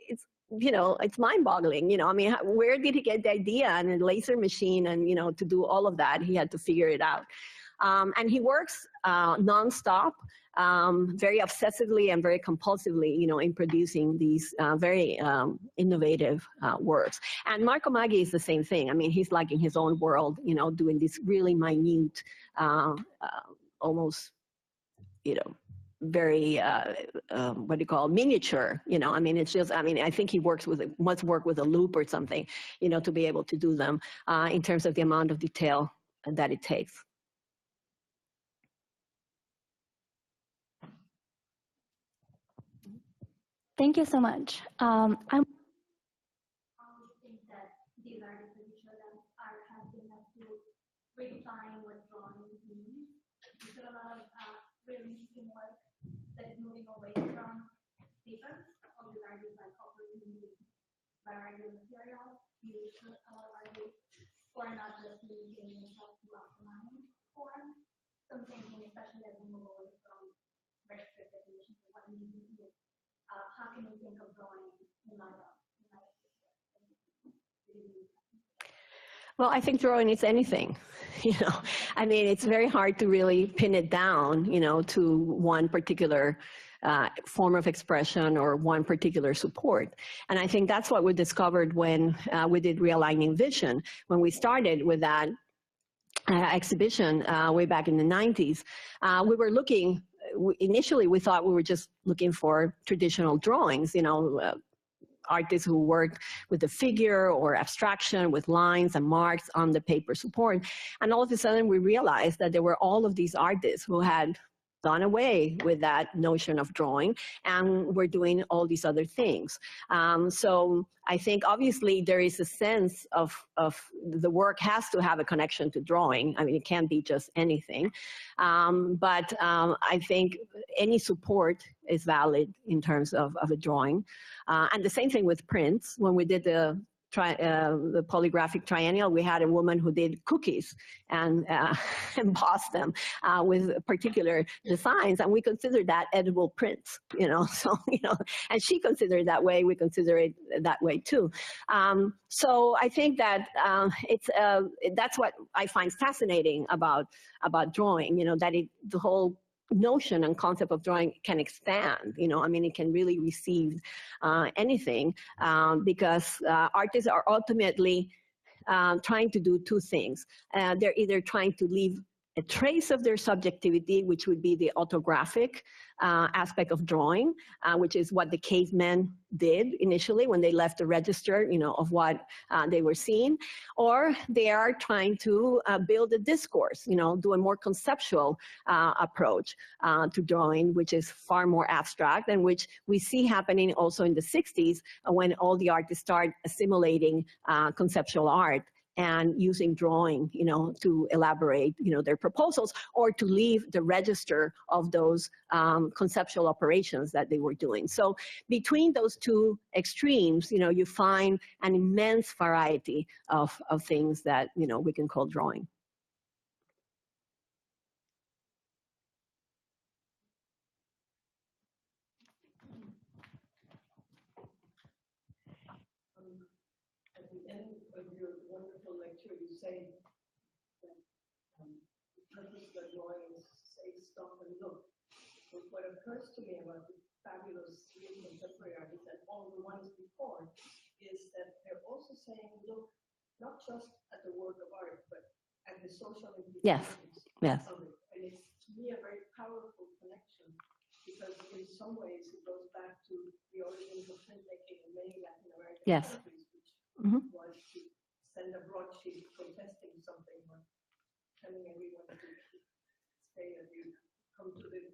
it's, you know, it's mind-boggling. You know, I mean, where did he get the idea and a laser machine, and, you know, to do all of that, he had to figure it out. And he works nonstop, very obsessively and very compulsively, you know, in producing these very innovative works. And Marco Maggi is the same thing. I mean, he's like in his own world, you know, doing this really minute, almost, you know, very, what do you call, miniature, you know, I mean, it's just, I mean, I think he must work with a loop or something, you know, to be able to do them in terms of the amount of detail that it takes. Thank you so much. I'm think that these artists that you showed them are helping us to redefine what drawing means. There's a lot of really interesting work that is moving away from paper. All these artists like operating variety material, use a lot of artists, or not just using themselves to optimize form. So I'm thinking, especially as we move away from very strict definitions of what it means to use. How can we think of drawing in light of Well, I think drawing is anything, you know. I mean, it's very hard to really pin it down, you know, to one particular form of expression or one particular support. And I think that's what we discovered when we did Realigning Vision. When we started with that exhibition way back in the 90s, we were looking, initially we thought we were just looking for traditional drawings, you know, artists who worked with the figure or abstraction with lines and marks on the paper support. And all of a sudden we realized that there were all of these artists who had done away with that notion of drawing and we're doing all these other things. So I think obviously there is a sense of the work has to have a connection to drawing. I mean, it can't be just anything. But I think any support is valid in terms of a drawing. And the same thing with prints. When we did the polygraphic triennial, we had a woman who did cookies and embossed them with particular designs, and we considered that edible prints, you know, so, you know, and she considered it that way, we consider it that way too. So I think that that's what I find fascinating about drawing, you know, that the whole notion and concept of drawing can expand, you know, I mean, it can really receive anything because artists are ultimately trying to do two things. They're either trying to leave a trace of their subjectivity, which would be the autographic aspect of drawing, which is what the cavemen did initially when they left the register, you know, of what they were seeing, or they are trying to build a discourse, you know, do a more conceptual approach to drawing, which is far more abstract and which we see happening also in the 60s when all the artists start assimilating conceptual art and using drawing, you know, to elaborate, you know, their proposals or to leave the register of those conceptual operations that they were doing. So between those two extremes, you know, you find an immense variety of things that, you know, we can call drawing. At the end of your wonderful lecture, you say that the purpose of the drawing is to say, stop and look. But what occurs to me about the fabulous real contemporary artists and all the ones before is that they're also saying, look, not just at the work of art, but at the social implications of it. And it's, to me, a very powerful connection because in some ways it goes back to the origins of printmaking in many Latin American countries, which was to send a broadsheet protesting something or telling everyone to say that you come to the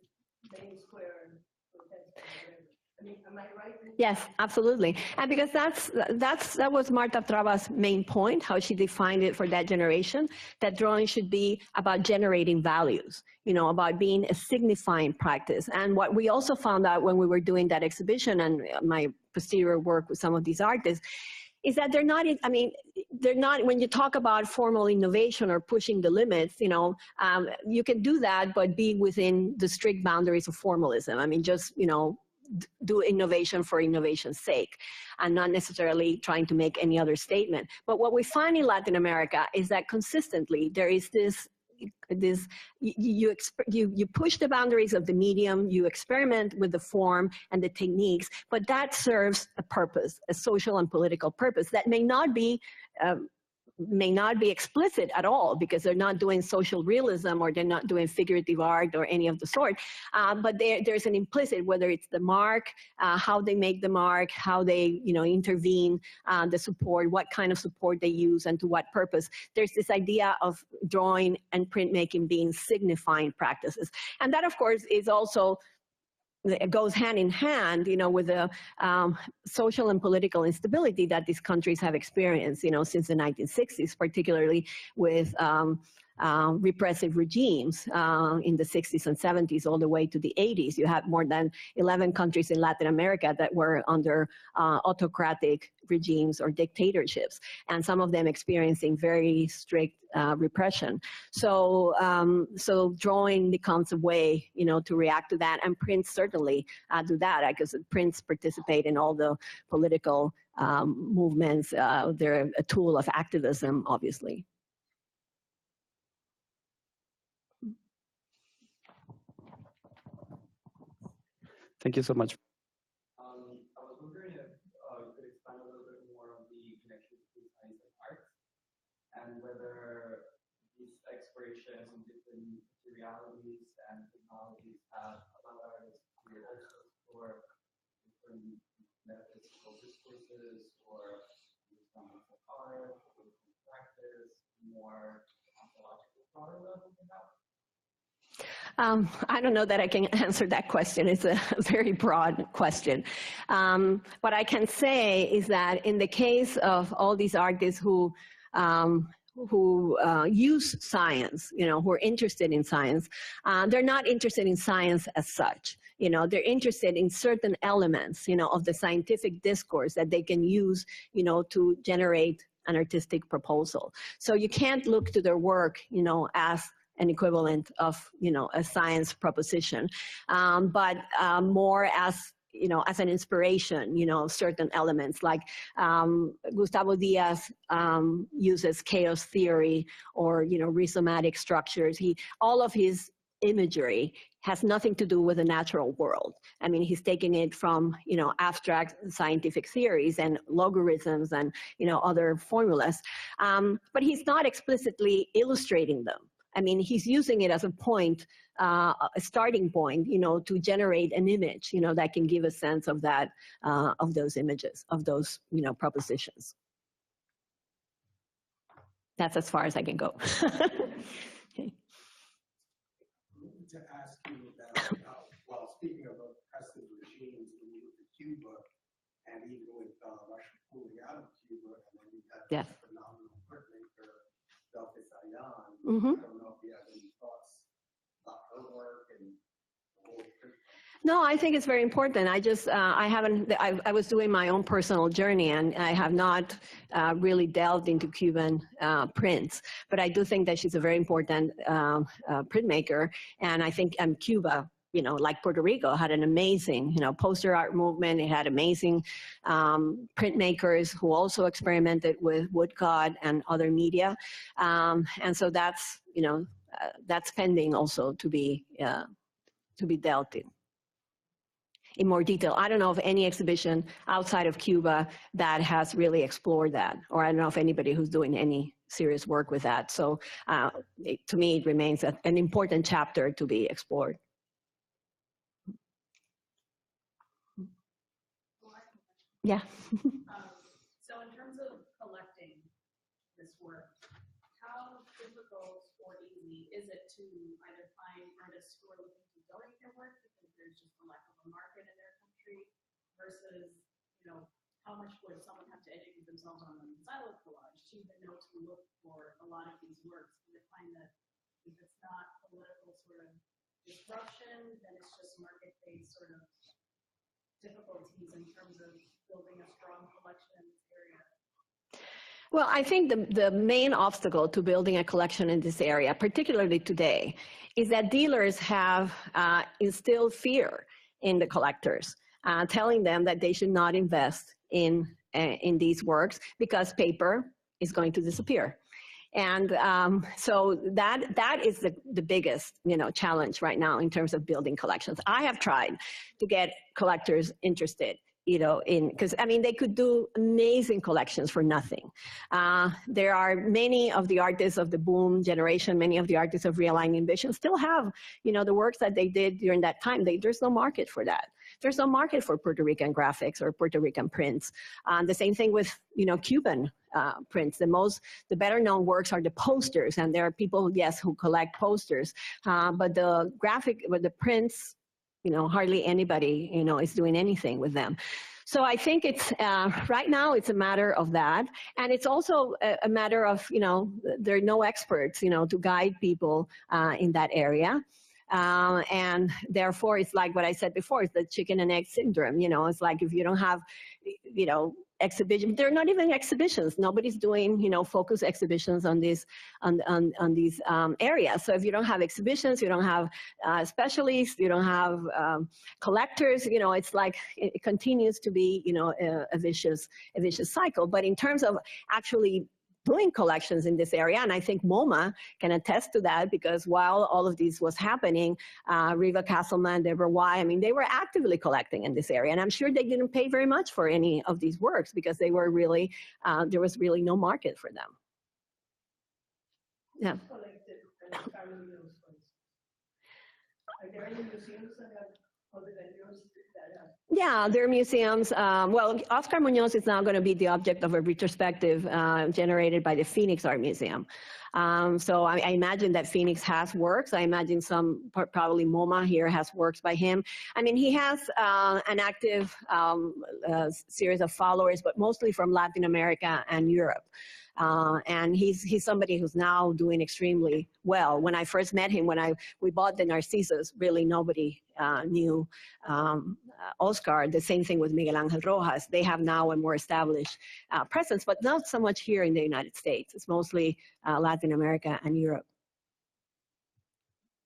main square and protest or whatever. I mean, am I right? Yes, absolutely. And because that was Marta Trava's main point, how she defined it for that generation, that drawing should be about generating values, you know, about being a signifying practice. And what we also found out when we were doing that exhibition and my posterior work with some of these artists, is that they're not, I mean, they're not, when you talk about formal innovation or pushing the limits, you know, you can do that, but be within the strict boundaries of formalism. I mean, just, you know, do innovation for innovation's sake and not necessarily trying to make any other statement. But what we find in Latin America is that consistently there is you push the boundaries of the medium, you experiment with the form and the techniques, but that serves a purpose, a social and political purpose that may not be explicit at all because they're not doing social realism or they're not doing figurative art or any of the sort. But there's an implicit, whether it's the mark, how they make the mark, how they, you know, intervene, the support, what kind of support they use and to what purpose. There's this idea of drawing and printmaking being signifying practices. And that, of course, is also, it goes hand in hand, you know, with the social and political instability that these countries have experienced, you know, since the 1960s, particularly with repressive regimes in the 60s and 70s all the way to the 80s. You have more than 11 countries in Latin America that were under autocratic regimes or dictatorships, and some of them experiencing very strict repression. So, so drawing becomes a way, you know, to react to that, and prints certainly do that, because prints participate in all the political movements. They're a tool of activism, obviously. Thank you so much. I was wondering if you could expand a little bit more on the connection between science and art, and whether these explorations in different materialities and technologies have allowed artists to also explore different methods artistical discourses or experimental art, political practice, more ontological broader level perhaps? I don't know that I can answer that question. It's a very broad question. What I can say is that in the case of all these artists who use science, who are interested in science, they're not interested in science as such. They're interested in certain elements, of the scientific discourse that they can use, to generate an artistic proposal. So you can't look to their work, as an equivalent of, a science proposition, but more as, as an inspiration, of certain elements, like Gustavo Diaz uses chaos theory or, rhizomatic structures. All of his imagery has nothing to do with the natural world. I mean, he's taking it from, abstract scientific theories and logarithms and, other formulas, but he's not explicitly illustrating them. I mean, he's using it as a point, a starting point, to generate an image, that can give a sense of that, of those images, of those, propositions. That's as far as I can go. Okay. To ask you about, well, speaking of oppressive regimes, when you look at Cuba, and even with Russia pulling out of Cuba, and then you have Yes. this phenomenal printmaker, Delphis Ayan. Mm-hmm. I don't know if you have any thoughts about her work and the whole print. No, I think it's very important. I was doing my own personal journey, and I have not really delved into Cuban prints, but I do think that she's a very important printmaker, and I think Cuba, like Puerto Rico, had an amazing, poster art movement. It had amazing printmakers who also experimented with woodcut and other media, and so that's, that's pending also to be dealt in more detail. I don't know of any exhibition outside of Cuba that has really explored that, or I don't know of anybody who's doing any serious work with that. So to me, it remains an important chapter to be explored. Yeah. So in terms of collecting this work, how difficult or easy is it to either find artists who are looking to donate their work because there's just a lack of a market in their country versus, how much would someone have to educate themselves on the style of collage to even know to look for a lot of these works? Do they find that if it's not political sort of disruption, then it's just market-based sort of difficulties in terms of building a strong collection in this area? Well, I think the main obstacle to building a collection in this area, particularly today, is that dealers have instilled fear in the collectors, telling them that they should not invest in these works because paper is going to disappear. And so that is the biggest, challenge right now in terms of building collections. I have tried to get collectors interested, because I mean, they could do amazing collections for nothing. There are many of the artists of the boom generation, many of the artists of realigning vision still have, the works that they did during that time. There's no market for that. There's no market for Puerto Rican graphics or Puerto Rican prints. The same thing with, Cuban prints. The better known works are the posters, and there are people, yes, who collect posters, but the prints, hardly anybody, is doing anything with them. So I think it's, right now it's a matter of that. And it's also a matter of, there are no experts, to guide people in that area. And therefore, it's like what I said before, it's the chicken and egg syndrome. It's like if you don't have, exhibitions, they're not even exhibitions. Nobody's doing, focus exhibitions on these areas. So if you don't have exhibitions, you don't have specialists, you don't have collectors. It's like it continues to be, a vicious cycle. But in terms of actually doing collections in this area, and I think MoMA can attest to that, because while all of this was happening, Riva Castleman, Deborah Y, I mean, they were actively collecting in this area, and I'm sure they didn't pay very much for any of these works because they were really, there was really no market for them. Yeah. Collected and family museums, for instance. Are there any museums that have, other than yours, that up. Yeah, there are museums. Well, Oscar Munoz is now going to be the object of a retrospective generated by the Phoenix Art Museum. So I imagine that Phoenix has works. I imagine probably MoMA here has works by him. I mean, he has an active series of followers, but mostly from Latin America and Europe. And he's somebody who's now doing extremely well. When I first met him, we bought the Narcissus, really nobody knew Oscar. The same thing with Miguel Angel Rojas. They have now a more established presence, but not so much here in the United States. It's mostly Latin America and Europe.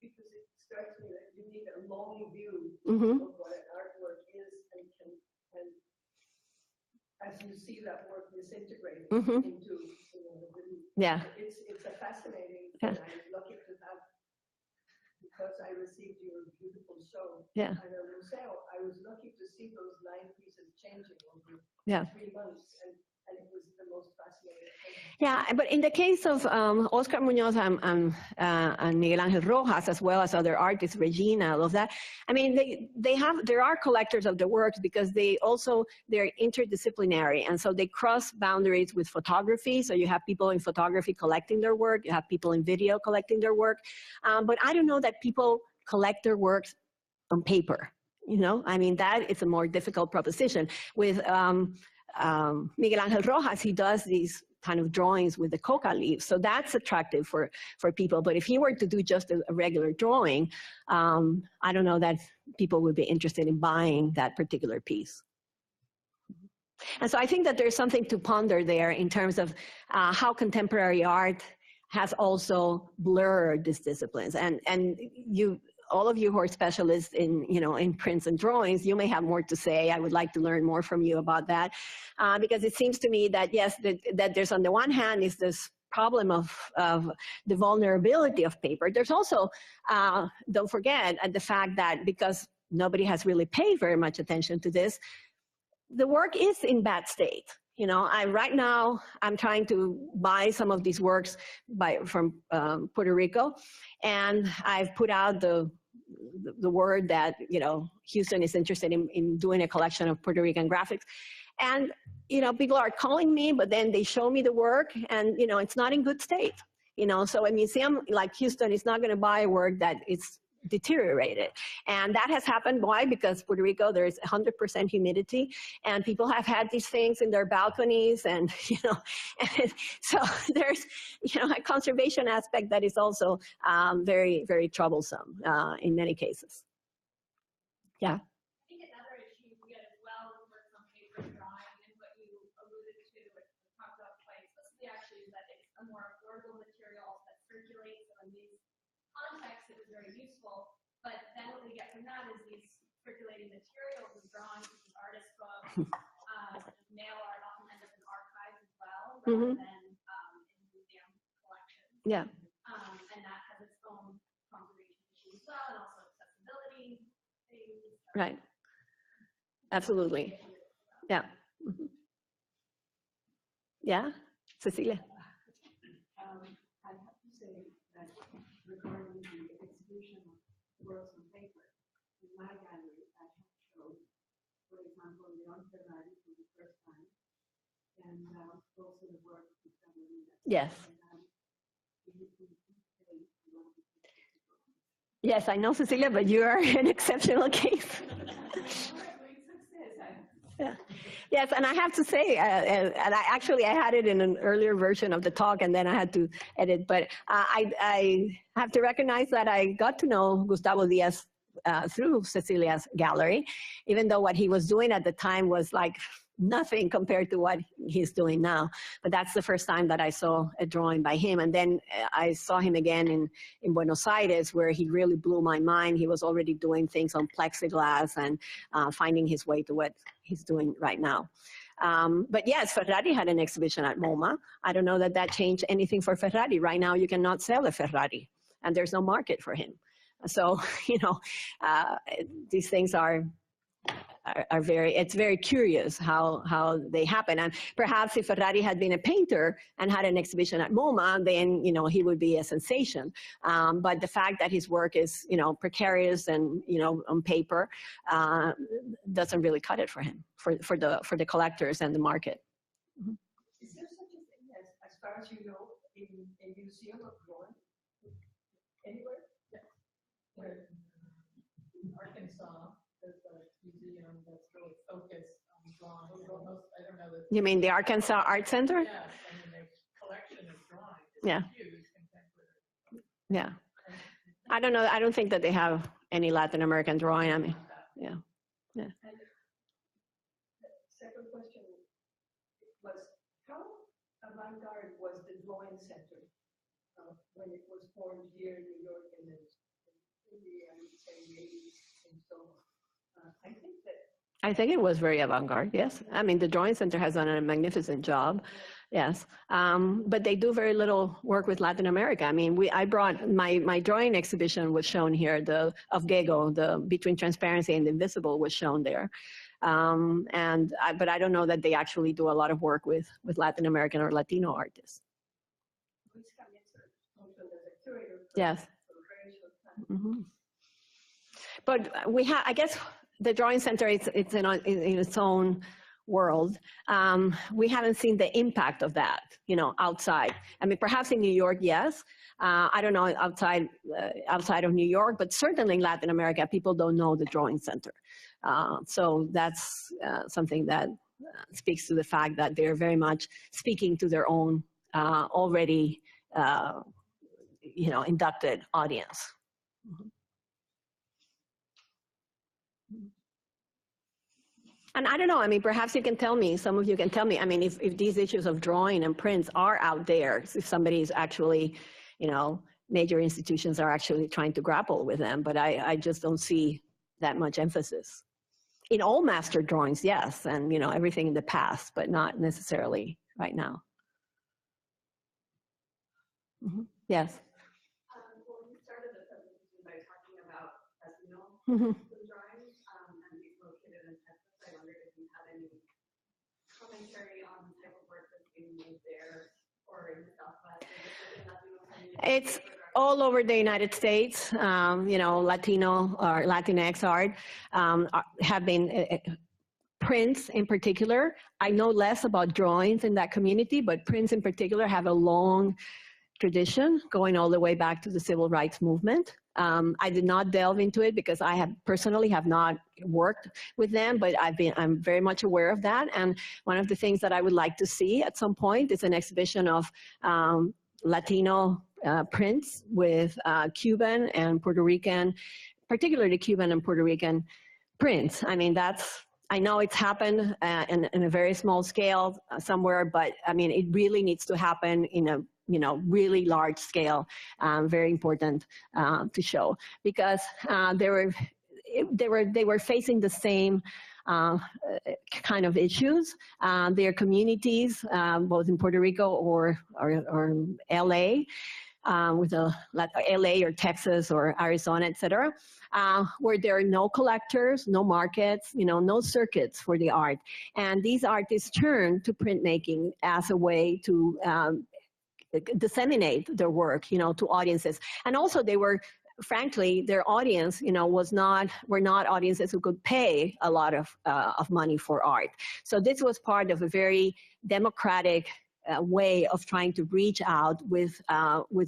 Because it strikes me that you need a long view Mm-hmm. of what an artwork is, and as you see that work disintegrate Mm-hmm. into, Yeah. it's a fascinating Yeah. thing. I was lucky to have, because I received your beautiful show Yeah. at a museo, I was lucky to see those 9 pieces changing over Yeah. 3 months, and it was the most fascinating thing. Yeah, but in the case of Oscar Munoz and Miguel Angel Rojas, as well as other artists, Regina, all of that, I mean, there are collectors of the works because they're interdisciplinary, and so they cross boundaries with photography. So you have people in photography collecting their work, you have people in video collecting their work, but I don't know that people collect their works on paper. You know, I mean, that is a more difficult proposition. With Miguel Angel Rojas, he does these kind of drawings with the coca leaves. So that's attractive for people. But if he were to do just a regular drawing, I don't know that people would be interested in buying that particular piece. And so I think that there's something to ponder there in terms of how contemporary art has also blurred these disciplines. And all of you who are specialists in prints and drawings, you may have more to say. I would like to learn more from you about that, because it seems to me that, yes, that there's on the one hand is this problem of the vulnerability of paper. There's also, don't forget, the fact that because nobody has really paid very much attention to this, the work is in bad state. You know, right now I'm trying to buy some of these works from Puerto Rico, and I've put out the word that, you know, Houston is interested in doing a collection of Puerto Rican graphics. And, you know, people are calling me, but then they show me the work and, you know, it's not in good state. You know, so a museum like Houston is not going to buy a work that is deteriorated. And that has happened. Why? Because Puerto Rico, there's 100% humidity, and people have had these things in their balconies, and, you know, and so there's, you know, a conservation aspect that is also very, very troublesome in many cases. Yeah. I think another issue we get as well with works on paper and drawing, and what you alluded to, what we talked about quite explicitly actually, is that it's a more affordable material that circulates. So in these contexts, it was very useful. But then what we get from that is these circulating materials and drawings, such as artist books, such as mail art, often end up in archives as well, rather than in museum collections. Yeah. And that has its own conservation issues as well, and also accessibility things. Right. Absolutely. Yeah. Mm-hmm. Yeah. Cecilia. I have to say that regarding the exhibition of works on paper, in my gallery, I have showed, for example, Leon Ferrari for the first time, and also the work of Gustavo Diaz. Yes. Yes, I know, Cecilia, but you are an exceptional case. Yeah. Yes, and I have to say, and I had it in an earlier version of the talk, and then I had to edit, but I have to recognize that I got to know Gustavo Diaz through Cecilia's gallery, even though what he was doing at the time was like nothing compared to what he's doing now. But that's the first time that I saw a drawing by him. And then I saw him again in Buenos Aires, where he really blew my mind. He was already doing things on plexiglass and finding his way to what he's doing right now. But yes, Ferrari had an exhibition at MoMA. I don't know that that changed anything for Ferrari. Right now, you cannot sell a Ferrari, and there's no market for him. So, you know, these things are are very, it's very curious how they happen. And perhaps if Ferrari had been a painter and had an exhibition at MoMA, then, you know, he would be a sensation. But the fact that his work is, you know, precarious and, you know, on paper, doesn't really cut it for him, for the collectors and the market. Mm-hmm. Is there such a thing as far as you know, in a museum of drawing? Anywhere? Yeah. In Arkansas, there's a museum that's really focused on drawing. Almost, I don't know. You mean the Arkansas Art Center? Yes, I mean their collection of drawing is Yeah. huge contemporary. Yeah. I don't know. I don't think that they have any Latin American drawing. I mean, yeah. Yeah. And the second question was, how avant-garde was the drawing center when it was formed here in New York in the 80s and so on? I think it was very avant-garde, yes. I mean, the Drawing Center has done a magnificent job, yes. But they do very little work with Latin America. I mean, I brought, my drawing exhibition was shown here, of Gego, the Between Transparency and the Invisible was shown there. But I don't know that they actually do a lot of work with Latin American or Latino artists. Yes. Mm-hmm. But we have, I guess, the Drawing Center, it's in its own world. We haven't seen the impact of that, you know, outside. I mean, perhaps in New York, yes. I don't know outside of New York, but certainly in Latin America, people don't know the Drawing Center. So that's something that speaks to the fact that they're very much speaking to their own already, you know, inducted audience. Mm-hmm. And I don't know, I mean, perhaps you can tell me, some of you can tell me, I mean, if these issues of drawing and prints are out there, if somebody is actually, you know, major institutions are actually trying to grapple with them, but I just don't see that much emphasis. In all master drawings, yes, and, you know, everything in the past, but not necessarily right now. Mm-hmm. Yes? Well, we started the presentation by talking about Latino Mm-hmm. drawings, and he's located in Texas. I wondered if you had any commentary on the type of work that's being made there or in the Southwest. It's all over the United States. You know, Latino or Latinx art have been prints in particular. I know less about drawings in that community, but prints in particular have a long tradition going all the way back to the civil rights movement. I did not delve into it because I personally have not worked with them, but I'm very much aware of that. And one of the things that I would like to see at some point is an exhibition of Latino prints with Cuban and Puerto Rican, particularly Cuban and Puerto Rican prints. I mean, I know it's happened in a very small scale somewhere, but I mean, it really needs to happen in a, you know, really large scale, very important to show, because they were facing the same kind of issues. Their communities, both in Puerto Rico or LA, with LA or Texas or Arizona, etc., where there are no collectors, no markets, you know, no circuits for the art. And these artists turn to printmaking as a way to disseminate their work, you know, to audiences. And also they were, frankly, their audience, you know, were not audiences who could pay a lot of money for art. So this was part of a very democratic way of trying to reach out with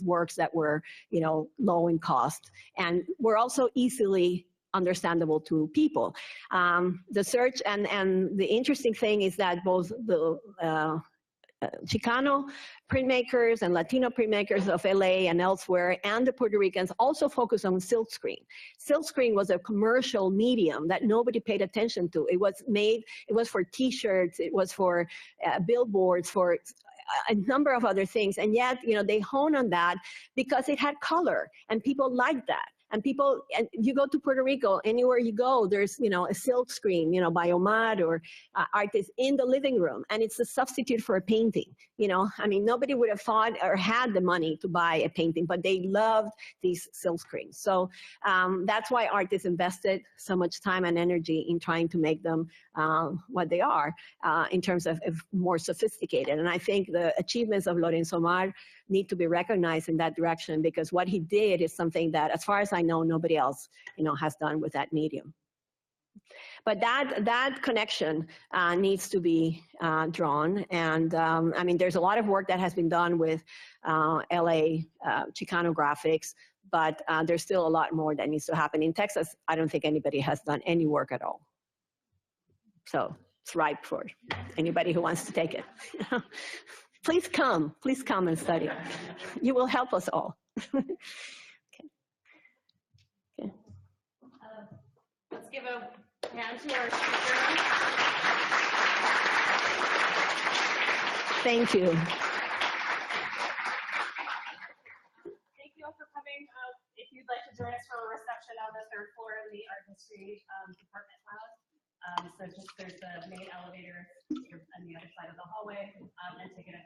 works that were, you know, low in cost and were also easily understandable to people. The search and the interesting thing is that both the Chicano printmakers and Latino printmakers of LA and elsewhere, and the Puerto Ricans also focus on silkscreen. Silkscreen was a commercial medium that nobody paid attention to. It was for T-shirts, it was for billboards, for a number of other things, and yet, you know, they hone on that because it had color, and people liked that. And people, and you go to Puerto Rico, anywhere you go, there's, you know, a silk screen, you know, by Omar or artists in the living room. And it's a substitute for a painting. You know, I mean, nobody would have thought or had the money to buy a painting, but they loved these silk screens. So that's why artists invested so much time and energy in trying to make them what they are in terms of more sophisticated. And I think the achievements of Lorenzo Omar need to be recognized in that direction, because what he did is something that, as far as I know, nobody else, you know, has done with that medium. But that connection needs to be drawn. And I mean, there's a lot of work that has been done with LA Chicano graphics, but there's still a lot more that needs to happen. In Texas, I don't think anybody has done any work at all. So it's ripe for anybody who wants to take it. Please come and study. You will help us all. Okay. Let's give a hand to our speaker. Thank you. Thank you all for coming. If you'd like to join us for a reception on the third floor in the art history department lounge. So just there's the main elevator on the other side of the hallway, and to get a